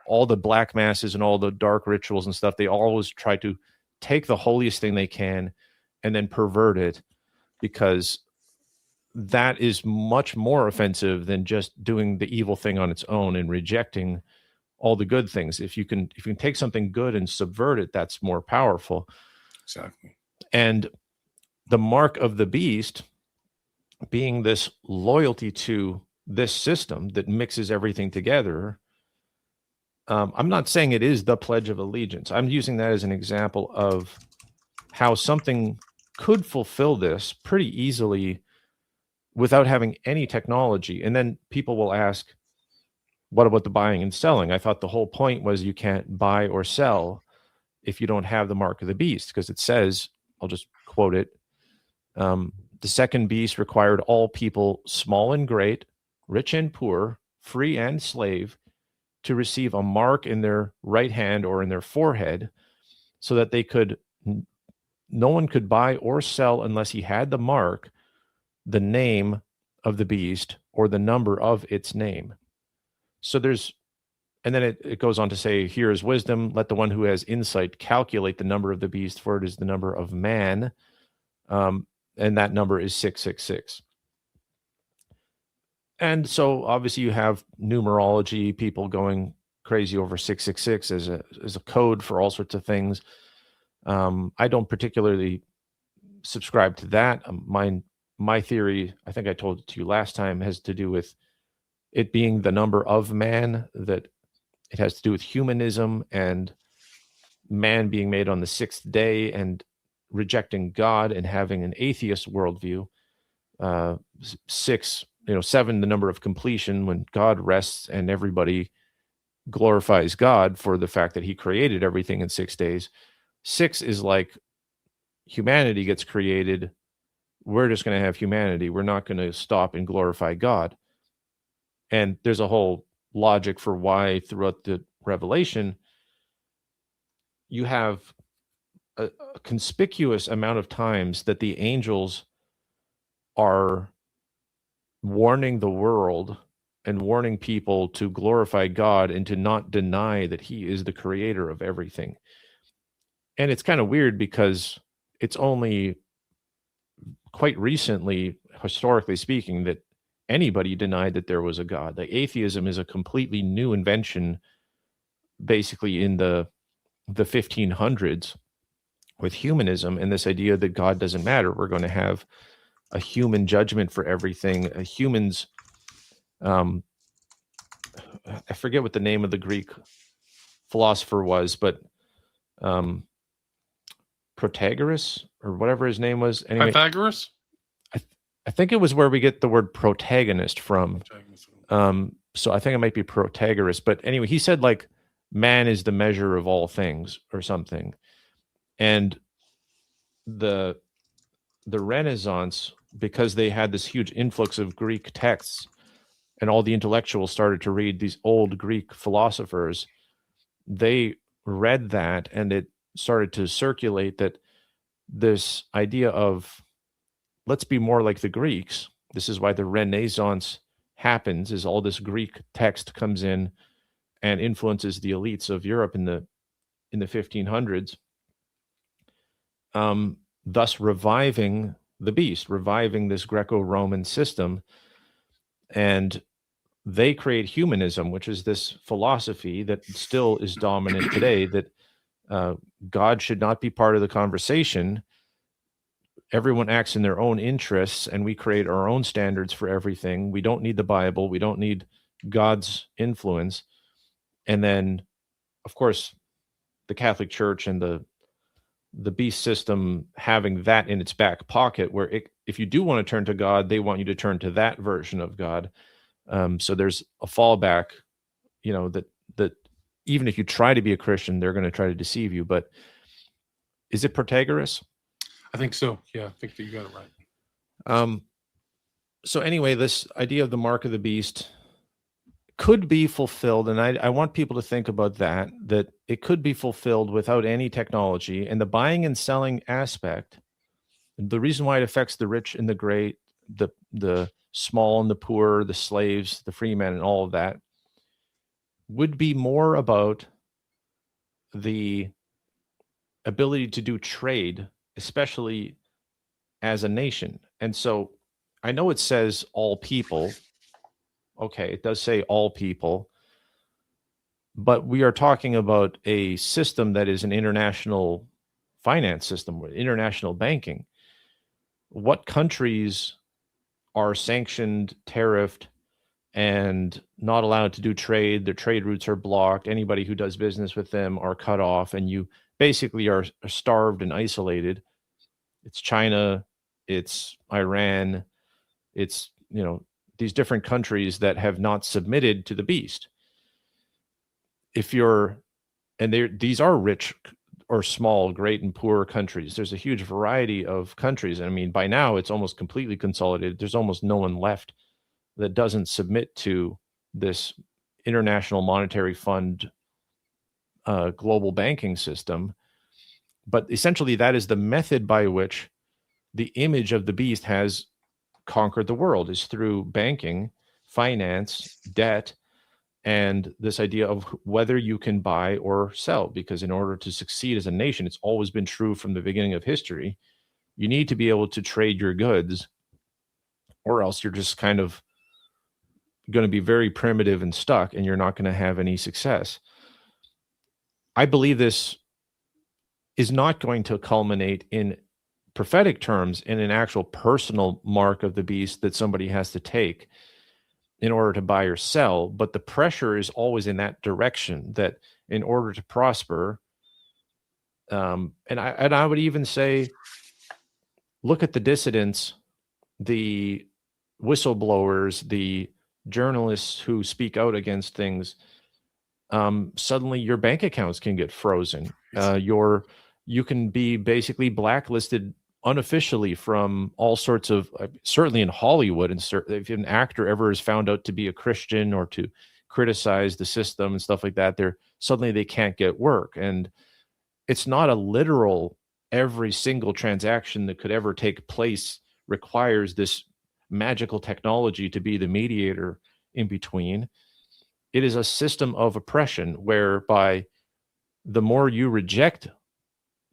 all the black masses and all the dark rituals and stuff, they always try to take the holiest thing they can and then pervert it, because that is much more offensive than just doing the evil thing on its own and rejecting all the good things. If you can take something good and subvert it, that's more powerful. Exactly. And the mark of the beast being this loyalty to this system that mixes everything together. I'm not saying it is the Pledge of Allegiance. I'm using that as an example of how something could fulfill this pretty easily without having any technology. And then people will ask, what about the buying and selling? I thought the whole point was you can't buy or sell if you don't have the mark of the beast, because it says, I'll just quote it, the second beast required all people, small and great, rich and poor, free and slave, to receive a mark in their right hand or in their forehead, so that no one could buy or sell unless he had the mark, the name of the beast, or the number of its name. So and then it goes on to say, here is wisdom. Let the one who has insight calculate the number of the beast, for it is the number of man. And that number is 666. And so obviously you have numerology, people going crazy over 666 as a code for all sorts of things. I don't particularly subscribe to that. My theory, I think I told it to you last time, has to do with it being the number of man, that it has to do with humanism and man being made on the sixth day and rejecting God and having an atheist worldview. 7, the number of completion, when God rests and everybody glorifies God for the fact that he created everything in 6 days. 6 is like humanity gets created. We're just going to have humanity. We're not going to stop and glorify God. And there's a whole logic for why throughout the Revelation you have a conspicuous amount of times that the angels are warning the world and warning people to glorify God and to not deny that he is the creator of everything. And it's kind of weird because it's only quite recently, historically speaking, that anybody denied that there was a God. Like, atheism is a completely new invention, basically in the 1500s with humanism and this idea that God doesn't matter. We're going to have a human judgment for everything. Humans, I forget what the name of the Greek philosopher was, but Protagoras or whatever his name was. Anyway, Pythagoras? I think it was where we get the word protagonist from. So I think it might be Protagoras. But anyway, he said like man is the measure of all things or something. And the Renaissance, because they had this huge influx of Greek texts and all the intellectuals started to read these old Greek philosophers, they read that and it started to circulate that this idea of let's be more like the Greeks. This is why the Renaissance happens, is all this Greek text comes in and influences the elites of Europe in the 1500s, thus reviving the beast, reviving this Greco-Roman system. And they create humanism, which is this philosophy that still is dominant today, that God should not be part of the conversation. everyone acts in their own interests, and we create our own standards for everything. We don't need the Bible. We don't need God's influence. And then, of course, the Catholic Church and the beast system having that in its back pocket, where if you do want to turn to God, they want you to turn to that version of God. So there's a fallback, that even if you try to be a Christian, they're going to try to deceive you. But is it Protagoras? I think so. Yeah, I think that you got it right. So anyway, this idea of the mark of the beast could be fulfilled, and I want people to think about that it could be fulfilled without any technology. And the buying and selling aspect, the reason why it affects the rich and the great, the small and the poor, the slaves, the free men, and all of that, would be more about the ability to do trade, especially as a nation. And so I know it says all people. Okay, it does say all people, but we are talking about a system that is an international finance system, international banking. What countries are sanctioned, tariffed, and not allowed to do trade? Their trade routes are blocked. Anybody who does business with them are cut off, and you basically are starved and isolated. It's China, it's Iran, it's, these different countries that have not submitted to the beast. These are rich or small, great and poor countries. There's a huge variety of countries. I mean, by now it's almost completely consolidated. There's almost no one left that doesn't submit to this International Monetary Fund global banking system. But essentially, that is the method by which the image of the beast has conquered the world, is through banking, finance, debt, and this idea of whether you can buy or sell. Because in order to succeed as a nation, it's always been true from the beginning of history, you need to be able to trade your goods, or else you're just kind of going to be very primitive and stuck, and you're not going to have any success. I believe this is not going to culminate in prophetic terms in an actual personal mark of the beast that somebody has to take in order to buy or sell, but the pressure is always in that direction, that in order to prosper, and I would even say, look at the dissidents, the whistleblowers, the journalists who speak out against things. Suddenly your bank accounts can get frozen. You can be basically blacklisted unofficially from all sorts of, certainly in Hollywood, and if an actor ever is found out to be a Christian or to criticize the system and stuff like that, suddenly they can't get work. And it's not a literal, every single transaction that could ever take place requires this magical technology to be the mediator in between. It is a system of oppression whereby the more you reject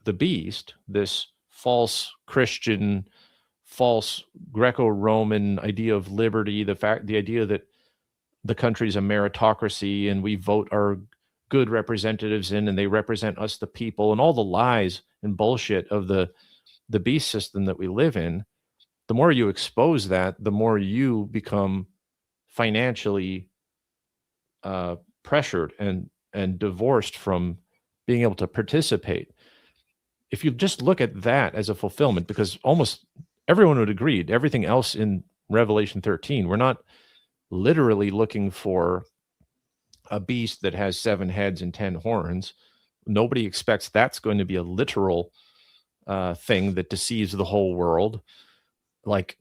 the beast, this false Christian, false Greco-Roman idea of liberty, the idea that the country's a meritocracy and we vote our good representatives in and they represent us, the people, and all the lies and bullshit of the beast system that we live in, the more you expose that, the more you become financially pressured and divorced from being able to participate. If you just look at that as a fulfillment, because almost everyone would agree, everything else in Revelation 13, we're not literally looking for a beast that has 7 heads and 10 horns. Nobody expects that's going to be a literal thing that deceives the whole world. Like,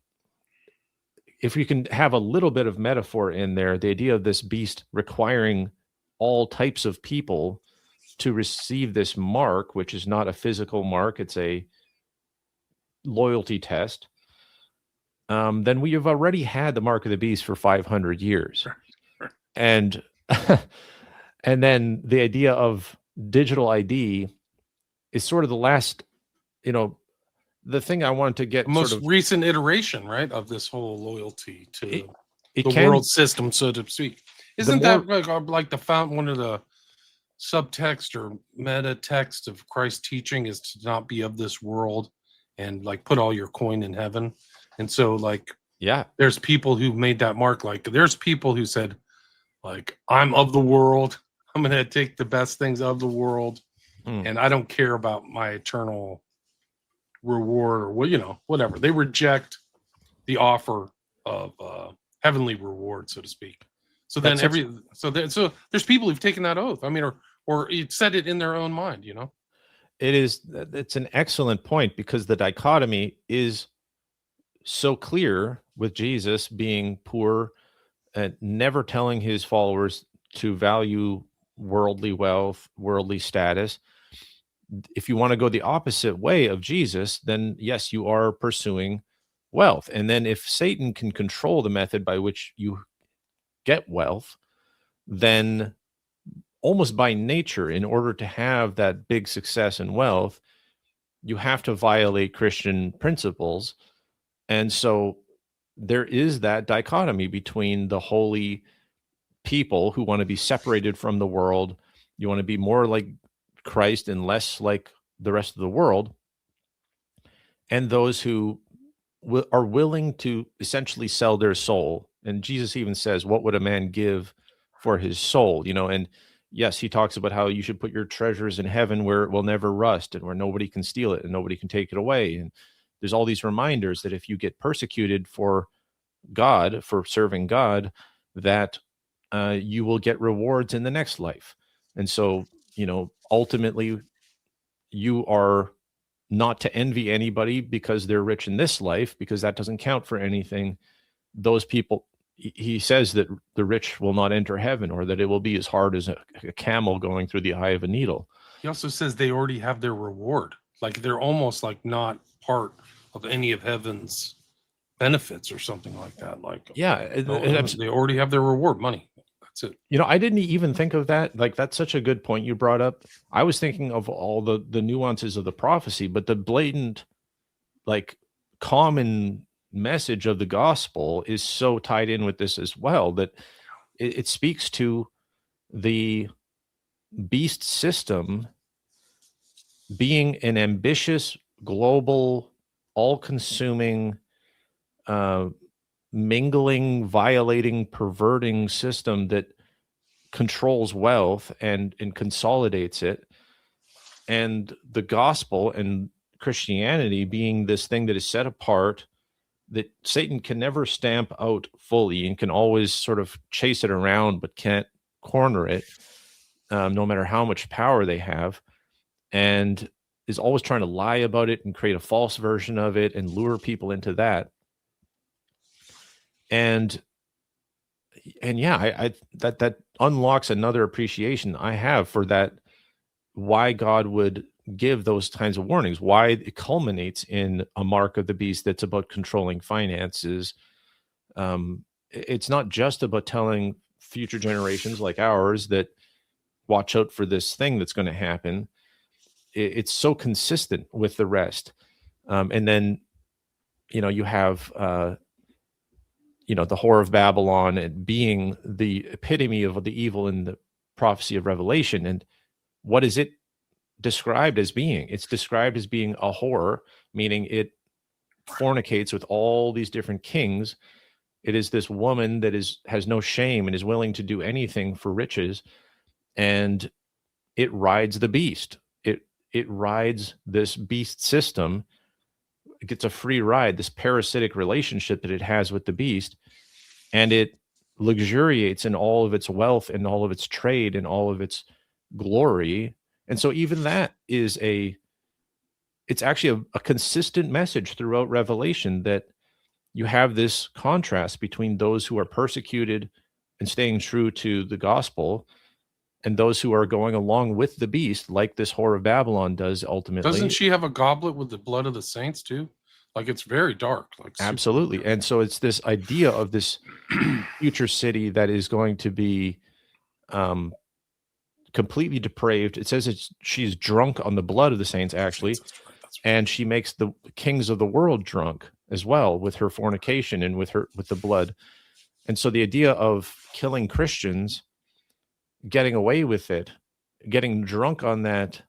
if you can have a little bit of metaphor in there, the idea of this beast requiring all types of people to receive this mark, which is not a physical mark, it's a loyalty test, then we have already had the mark of the beast for 500 years. And and then the idea of digital ID is sort of the last, the thing I wanted to get most recent iteration, right, of this whole loyalty to the world system, so to speak. Isn't that like one of the subtext or meta text of Christ's teaching is to not be of this world and like put all your coin in heaven. And so like Yeah. there's people who've made that mark. Like there's people who said, like, I'm of the world. I'm going to take the best things of the world. Mm. And I don't care about my eternal reward or what, whatever. They reject the offer of heavenly reward, so to speak. So then so there's people who've taken that oath. I mean, or said it in their own mind, It's an excellent point, because the dichotomy is so clear with Jesus being poor and never telling his followers to value worldly wealth, worldly status. If you want to go the opposite way of Jesus, then yes, you are pursuing wealth. And then if Satan can control the method by which you get wealth, then almost by nature, in order to have that big success and wealth, you have to violate Christian principles. And so there is that dichotomy between the holy people who want to be separated from the world. You want to be more like Christ and less like the rest of the world. And those who are willing to essentially sell their soul. And Jesus even says, what would a man give for his soul? And yes, he talks about how you should put your treasures in heaven where it will never rust and where nobody can steal it and nobody can take it away. And there's all these reminders that if you get persecuted for God, for serving God, that you will get rewards in the next life. And so, ultimately, you are not to envy anybody because they're rich in this life, because that doesn't count for anything. Those people, he says that the rich will not enter heaven, or that it will be as hard as a camel going through the eye of a needle. He also says they already have their reward. Like they're almost like not part of any of heaven's benefits or something like that. Like, yeah, they already have their reward, money. That's it. I didn't even think of that. Like, that's such a good point you brought up. I was thinking of all the nuances of the prophecy, but the blatant, like, common message of the gospel is so tied in with this as well, that it speaks to the beast system being an ambitious, global, all-consuming, mingling, violating, perverting system that controls wealth and consolidates it. And the gospel and Christianity being this thing that is set apart, that Satan can never stamp out fully and can always sort of chase it around, but can't corner it, no matter how much power they have, and is always trying to lie about it and create a false version of it and lure people into that. And yeah, I that unlocks another appreciation I have for that, why God would give those kinds of warnings, why it culminates in a mark of the beast that's about controlling finances. It's not just about telling future generations like ours that watch out for this thing that's going to happen. It's so consistent with the rest. And then, you have, the whore of Babylon and being the epitome of the evil in the prophecy of Revelation. And what is it described as being? It's described as being a whore, meaning it fornicates with all these different kings. It is this woman that has no shame and is willing to do anything for riches, and it rides the beast. It rides this beast system. It gets a free ride, this parasitic relationship that it has with the beast, and it luxuriates in all of its wealth and all of its trade and all of its glory. And so even that is it's actually a consistent message throughout Revelation, that you have this contrast between those who are persecuted and staying true to the gospel, and those who are going along with the beast, like this whore of Babylon does ultimately. Doesn't she have a goblet with the blood of the saints too? Like, it's very dark. Like, absolutely. dark. And so it's this idea of this future city that is going to be completely depraved. It says she's drunk on the blood of the saints, actually. That's right. And she makes the kings of the world drunk as well with her fornication and with the blood. And so the idea of killing Christians, getting away with it, getting drunk on that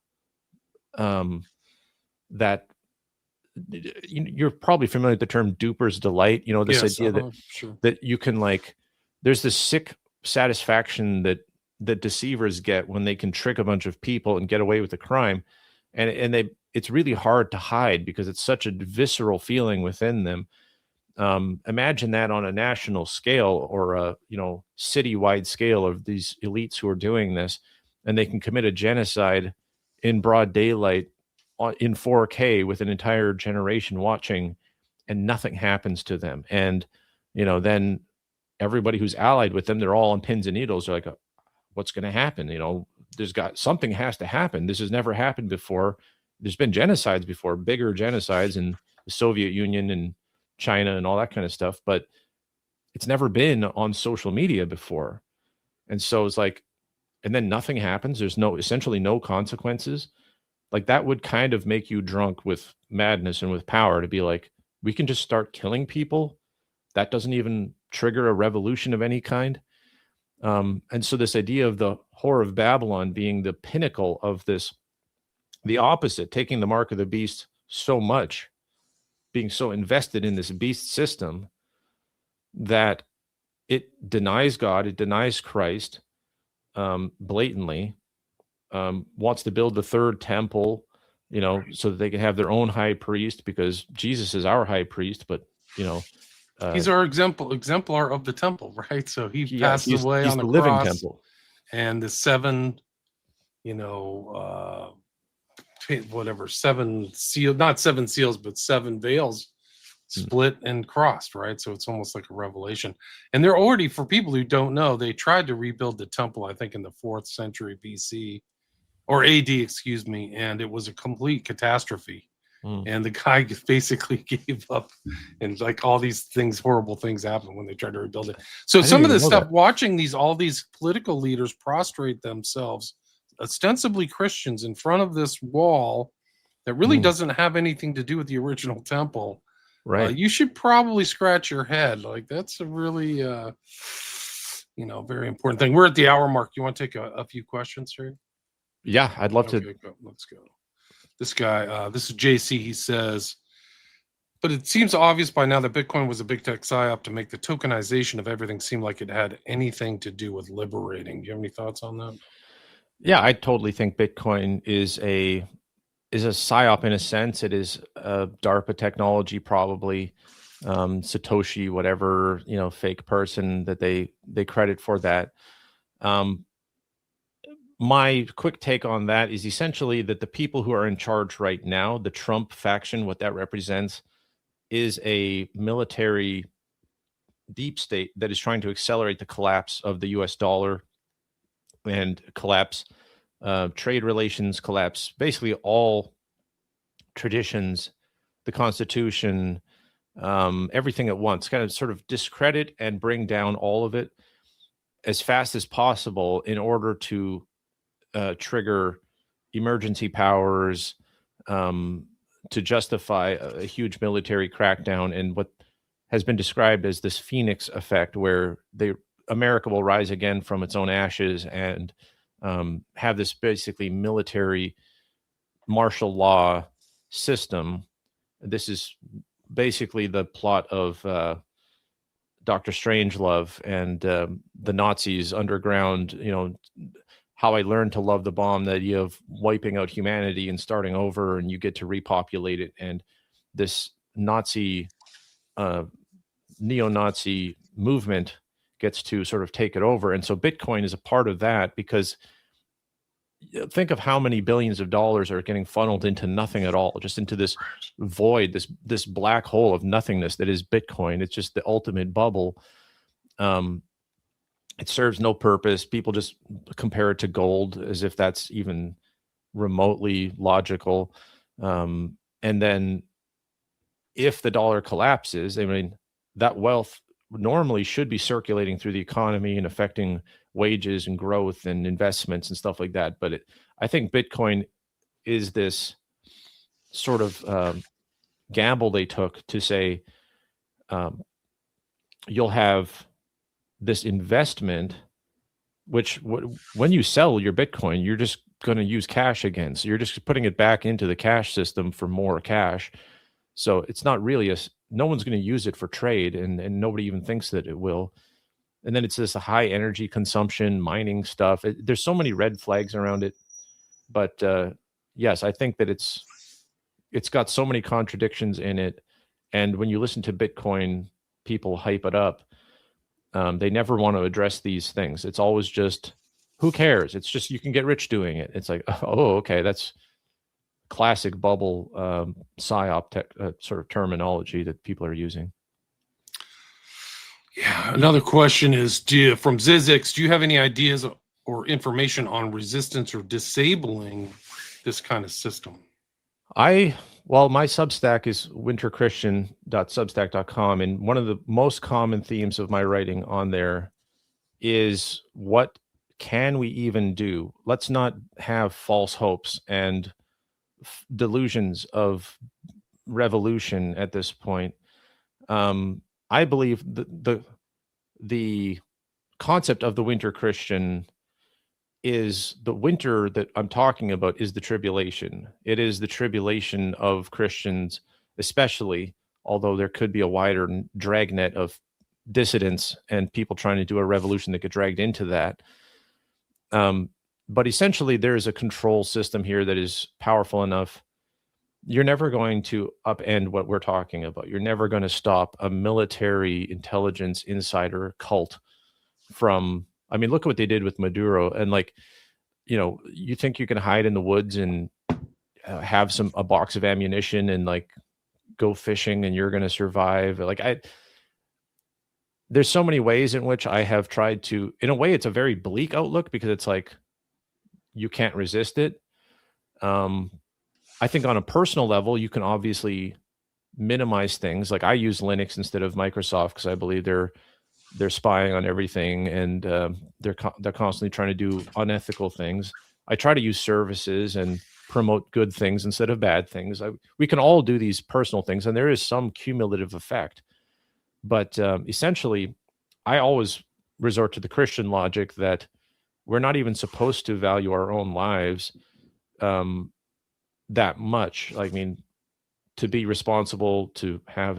you're probably familiar with the term duper's delight. This Yes, idea that sure. that you can, like, there's this sick satisfaction that deceivers get when they can trick a bunch of people and get away with a crime, and it's really hard to hide because it's such a visceral feeling within them. Imagine that on a national scale or a citywide scale of these elites who are doing this, and they can commit a genocide in broad daylight in 4K with an entire generation watching, and nothing happens to them. And then everybody who's allied with them, they're all on pins and needles. They're like, what's going to happen? Something has to happen. This has never happened before. There's been genocides before, bigger genocides in the Soviet Union and China and all that kind of stuff, but it's never been on social media before. And so it's like, and then nothing happens. There's essentially no consequences. Like, that would kind of make you drunk with madness and with power to be like, we can just start killing people. That doesn't even trigger a revolution of any kind. And so this idea of the Whore of Babylon being the pinnacle of this, the opposite, taking the mark of the beast so much, being so invested in this beast system that it denies God, it denies Christ blatantly, wants to build the third temple, so that they can have their own high priest, because Jesus is our high priest, but he's our exemplar of the temple, right? So he passes away he's on the living cross, temple, and the seven, seven seals, not seven seals, but seven veils split and crossed, right? So it's almost like a revelation. And they're already, for people who don't know, they tried to rebuild the temple, I think in the 4th century BC or AD, excuse me, and it was a complete catastrophe. And the guy basically gave up, and like all these things, horrible things happened when they tried to rebuild it. So some of this stuff, watching all these political leaders prostrate themselves, ostensibly Christians, in front of this wall that really doesn't have anything to do with the original temple, right? You should probably scratch your head. Like, that's a really, very important thing. We're at the hour mark. You want to take a few questions here? Yeah, I'd love to. Go. Let's go. This guy, this is JC. He says, but it seems obvious by now that Bitcoin was a big tech psyop to make the tokenization of everything seem like it had anything to do with liberating. Do you have any thoughts on that? Yeah, I totally think Bitcoin is a psyop in a sense. It is a DARPA technology, probably. Satoshi, whatever, fake person that they credit for that. My quick take on that is essentially that the people who are in charge right now, the Trump faction, what that represents is a military deep state that is trying to accelerate the collapse of the US dollar and collapse trade relations, collapse basically all traditions, the Constitution, everything at once, kind of sort of discredit and bring down all of it as fast as possible in order to trigger emergency powers, to justify a huge military crackdown, and what has been described as this Phoenix effect, where America will rise again from its own ashes and have this basically military martial law system. This is basically the plot of Dr. Strangelove and the Nazis underground, How I Learned to Love the Bomb, the idea of wiping out humanity and starting over, and you get to repopulate it. And this Nazi, neo-Nazi movement gets to sort of take it over. And so Bitcoin is a part of that, because think of how many billions of dollars are getting funneled into nothing at all, just into this void, this black hole of nothingness that is Bitcoin. It's just the ultimate bubble. It serves no purpose. People just compare it to gold as if that's even remotely logical. And then if the dollar collapses, I mean, that wealth normally should be circulating through the economy and affecting wages and growth and investments and stuff like that. But I think Bitcoin is this sort of gamble they took to say, you'll have this investment, which when you sell your Bitcoin, you're just going to use cash again. So you're just putting it back into the cash system for more cash. So it's not really no one's going to use it for trade, and nobody even thinks that it will. And then it's this high energy consumption mining stuff. There's so many red flags around it. But yes, I think that it's got so many contradictions in it. And when you listen to Bitcoin people hype it up, they never want to address these things. It's always just, who cares? It's just, you can get rich doing it. It's like, oh, okay, that's classic bubble psyop sort of terminology that people are using. Yeah. Another question is, from Zizix, do you have any ideas or information on resistance or disabling this kind of system? Well, my Substack is winterchristian.substack.com, and one of the most common themes of my writing on there is, what can we even do? Let's not have false hopes and delusions of revolution at this point. I believe the concept of the winter Christian is, the winter that I'm talking about is the tribulation. It is the tribulation of Christians, especially, although there could be a wider dragnet of dissidents and people trying to do a revolution that get dragged into that. But essentially, there is a control system here that is powerful enough. You're never going to upend what we're talking about. You're never going to stop a military intelligence insider cult from, I mean, look at what they did with Maduro. And like, you think you can hide in the woods and have a box of ammunition and like go fishing and you're going to survive. There's so many ways in which I have tried to, in a way, it's a very bleak outlook because it's like, you can't resist it. I think on a personal level, you can obviously minimize things. Like, I use Linux instead of Microsoft because I believe they're spying on everything, and they're constantly trying to do unethical things. I try to use services and promote good things instead of bad things. We can all do these personal things, and there is some cumulative effect. But essentially, I always resort to the Christian logic that we're not even supposed to value our own lives that much. I mean, to be responsible, to have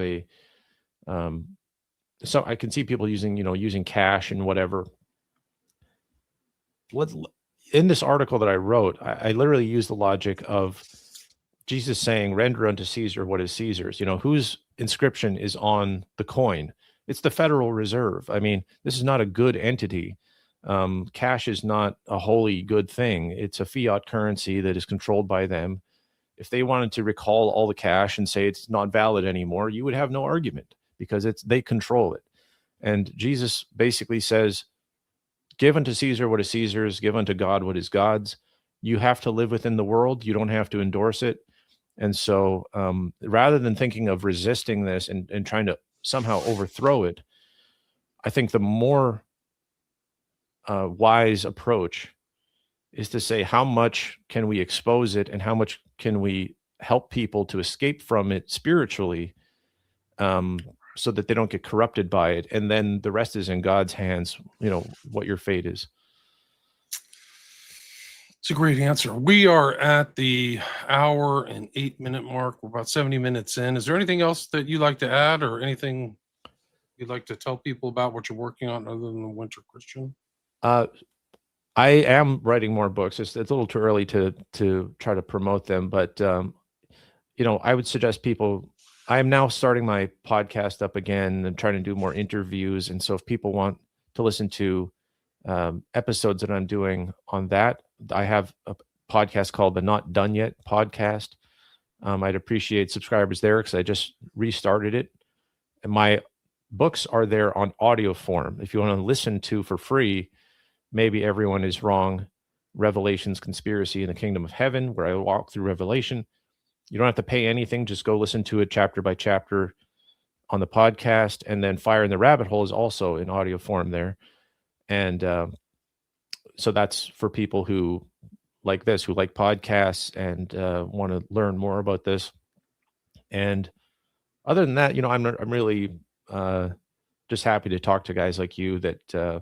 so I can see people using cash and whatever. In this article that I wrote, I literally used the logic of Jesus saying, "Render unto Caesar what is Caesar's." Whose inscription is on the coin? It's the Federal Reserve. I mean, this is not a good entity. Cash is not a holy good thing. It's a fiat currency that is controlled by them. If they wanted to recall all the cash and say it's not valid anymore, you would have no argument because they control it. And Jesus basically says, give unto Caesar what is Caesar's, give unto God what is God's. You have to live within the world. You don't have to endorse it. And so rather than thinking of resisting this and trying to somehow overthrow it, I think the more wise approach is to say, how much can we expose it and how much can we help people to escape from it spiritually, so that they don't get corrupted by it. And then the rest is in God's hands, what your fate is. It's a great answer. We are at the hour and 8-minute mark. We're about 70 minutes in. Is there anything else that you'd like to add, or anything you'd like to tell people about what you're working on other than the Winter Christian? I am writing more books. It's a little too early to try to promote them, but I would suggest people. I am now starting my podcast up again and trying to do more interviews. And so if people want to listen to episodes that I'm doing on that, I have a podcast called the Not Done Yet podcast. I'd appreciate subscribers there because I just restarted it. And my books are there on audio form. If you want to listen to for free, Maybe Everyone is Wrong, Revelation's Conspiracy in the Kingdom of Heaven, where I walk through Revelation. You don't have to pay anything. Just go listen to it chapter by chapter on the podcast. And then Fire in the Rabbit Hole is also in audio form there. And so that's for people who like this, who like podcasts and want to learn more about this. And other than that, I'm really just happy to talk to guys like you that,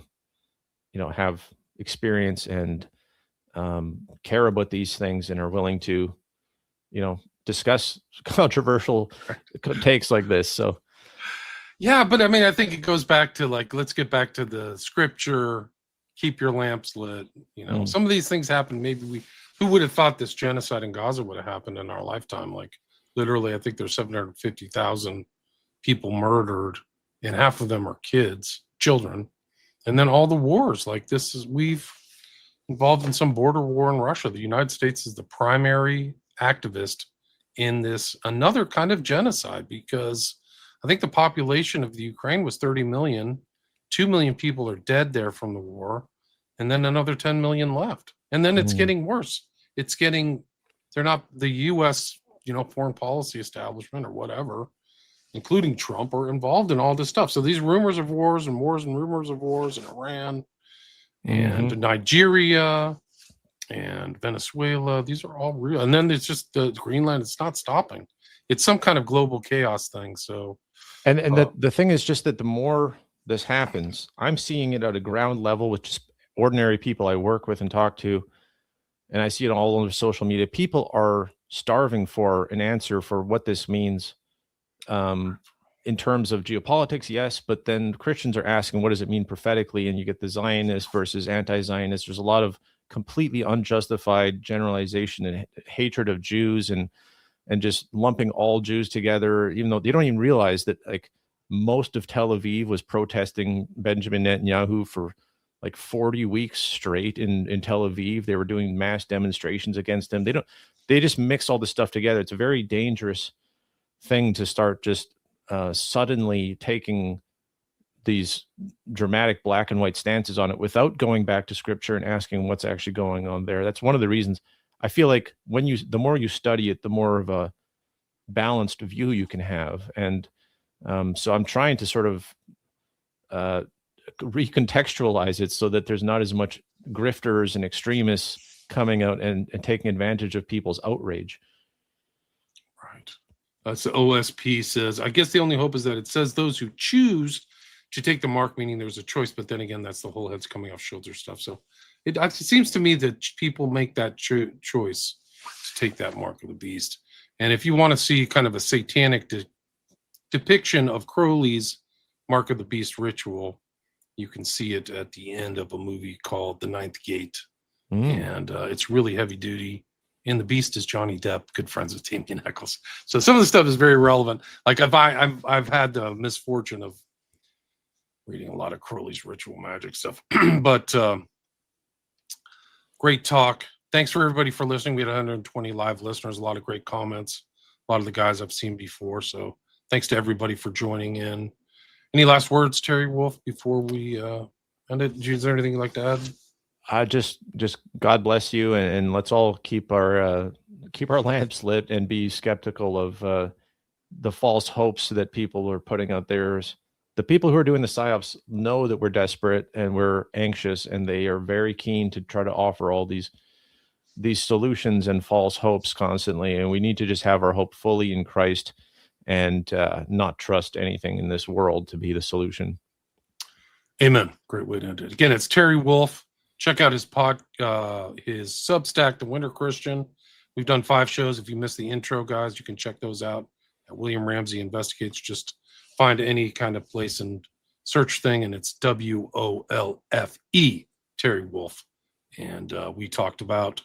have experience and care about these things and are willing to, discuss controversial takes like this. So yeah, but I mean, I think it goes back to like, let's get back to the scripture, keep your lamps lit. You know, some of these things happen. Maybe who would have thought this genocide in Gaza would have happened in our lifetime? Like literally, I think there's 750,000 people murdered, and half of them are children. And then all the wars, like we've involved in some border war in Russia. The United States is the primary activist in this, another kind of genocide, because I think the population of the Ukraine was 30 million. 2 million people are dead there from the war, and then another 10 million left. And then it's getting worse. They're not the US, foreign policy establishment or whatever, including Trump, are involved in all this stuff. So these rumors of wars and rumors of wars in Iran and Nigeria and Venezuela, these are all real. And then there's just the Greenland, it's not stopping. It's some kind of global chaos thing. So and the thing is just that the more this happens, I'm seeing it at a ground level with just ordinary people I work with and talk to, and I see it all over social media. People are starving for an answer for what this means. In terms of geopolitics, yes, but then Christians are asking, what does it mean prophetically? And you get the Zionist versus anti-Zionist. There's a lot of completely unjustified generalization and hatred of Jews and just lumping all Jews together, even though they don't even realize that like most of Tel Aviv was protesting Benjamin Netanyahu for like 40 weeks straight in Tel Aviv. They were doing mass demonstrations against him. They just mix all this stuff together. It's a very dangerous thing to start just suddenly taking these dramatic black and white stances on it without going back to scripture and asking what's actually going on there. That's one of the reasons I feel like the more you study it, the more of a balanced view you can have. And so I'm trying to sort of recontextualize it so that there's not as much grifters and extremists coming out and taking advantage of people's outrage. Right. So OSP says, I guess the only hope is that it says those who choose to take the mark, meaning there's a choice, but then again, that's the whole heads coming off shoulder stuff. So it seems to me that people make that choice to take that mark of the beast. And if you want to see kind of a satanic depiction of Crowley's mark of the beast ritual, you can see it at the end of a movie called The Ninth Gate. And it's really heavy duty. And the beast is Johnny Depp, good friends with Damien Eccles. So some of the stuff is very relevant. Like I've had the misfortune of reading a lot of Crowley's ritual magic stuff. But great talk. Thanks for everybody for listening. We had 120 live listeners, a lot of great comments, a lot of the guys I've seen before. So thanks to everybody for joining in. Any last words, Terry Wolfe, before we end it? Is there anything you'd like to add? Just God bless you, and let's all keep our lamps lit and be skeptical of the false hopes that people are putting out there. The people who are doing the psyops know that we're desperate and we're anxious, and they are very keen to try to offer all these solutions and false hopes constantly. And we need to just have our hope fully in Christ and not trust anything in this world to be the solution. Amen. Great way to end it. Again, it's Terry Wolfe. Check out his Substack, The Winter Christian. We've done 5 shows. If you missed the intro, guys, you can check those out at William Ramsey Investigates. Just find any kind of place and search thing, and it's WOLFE, Terry Wolfe. And we talked about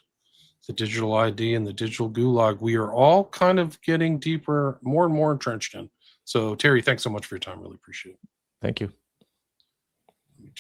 the digital ID and the digital Gulag. We are all kind of getting deeper, more and more entrenched in. So, Terry, thanks so much for your time. Really appreciate it. Thank you.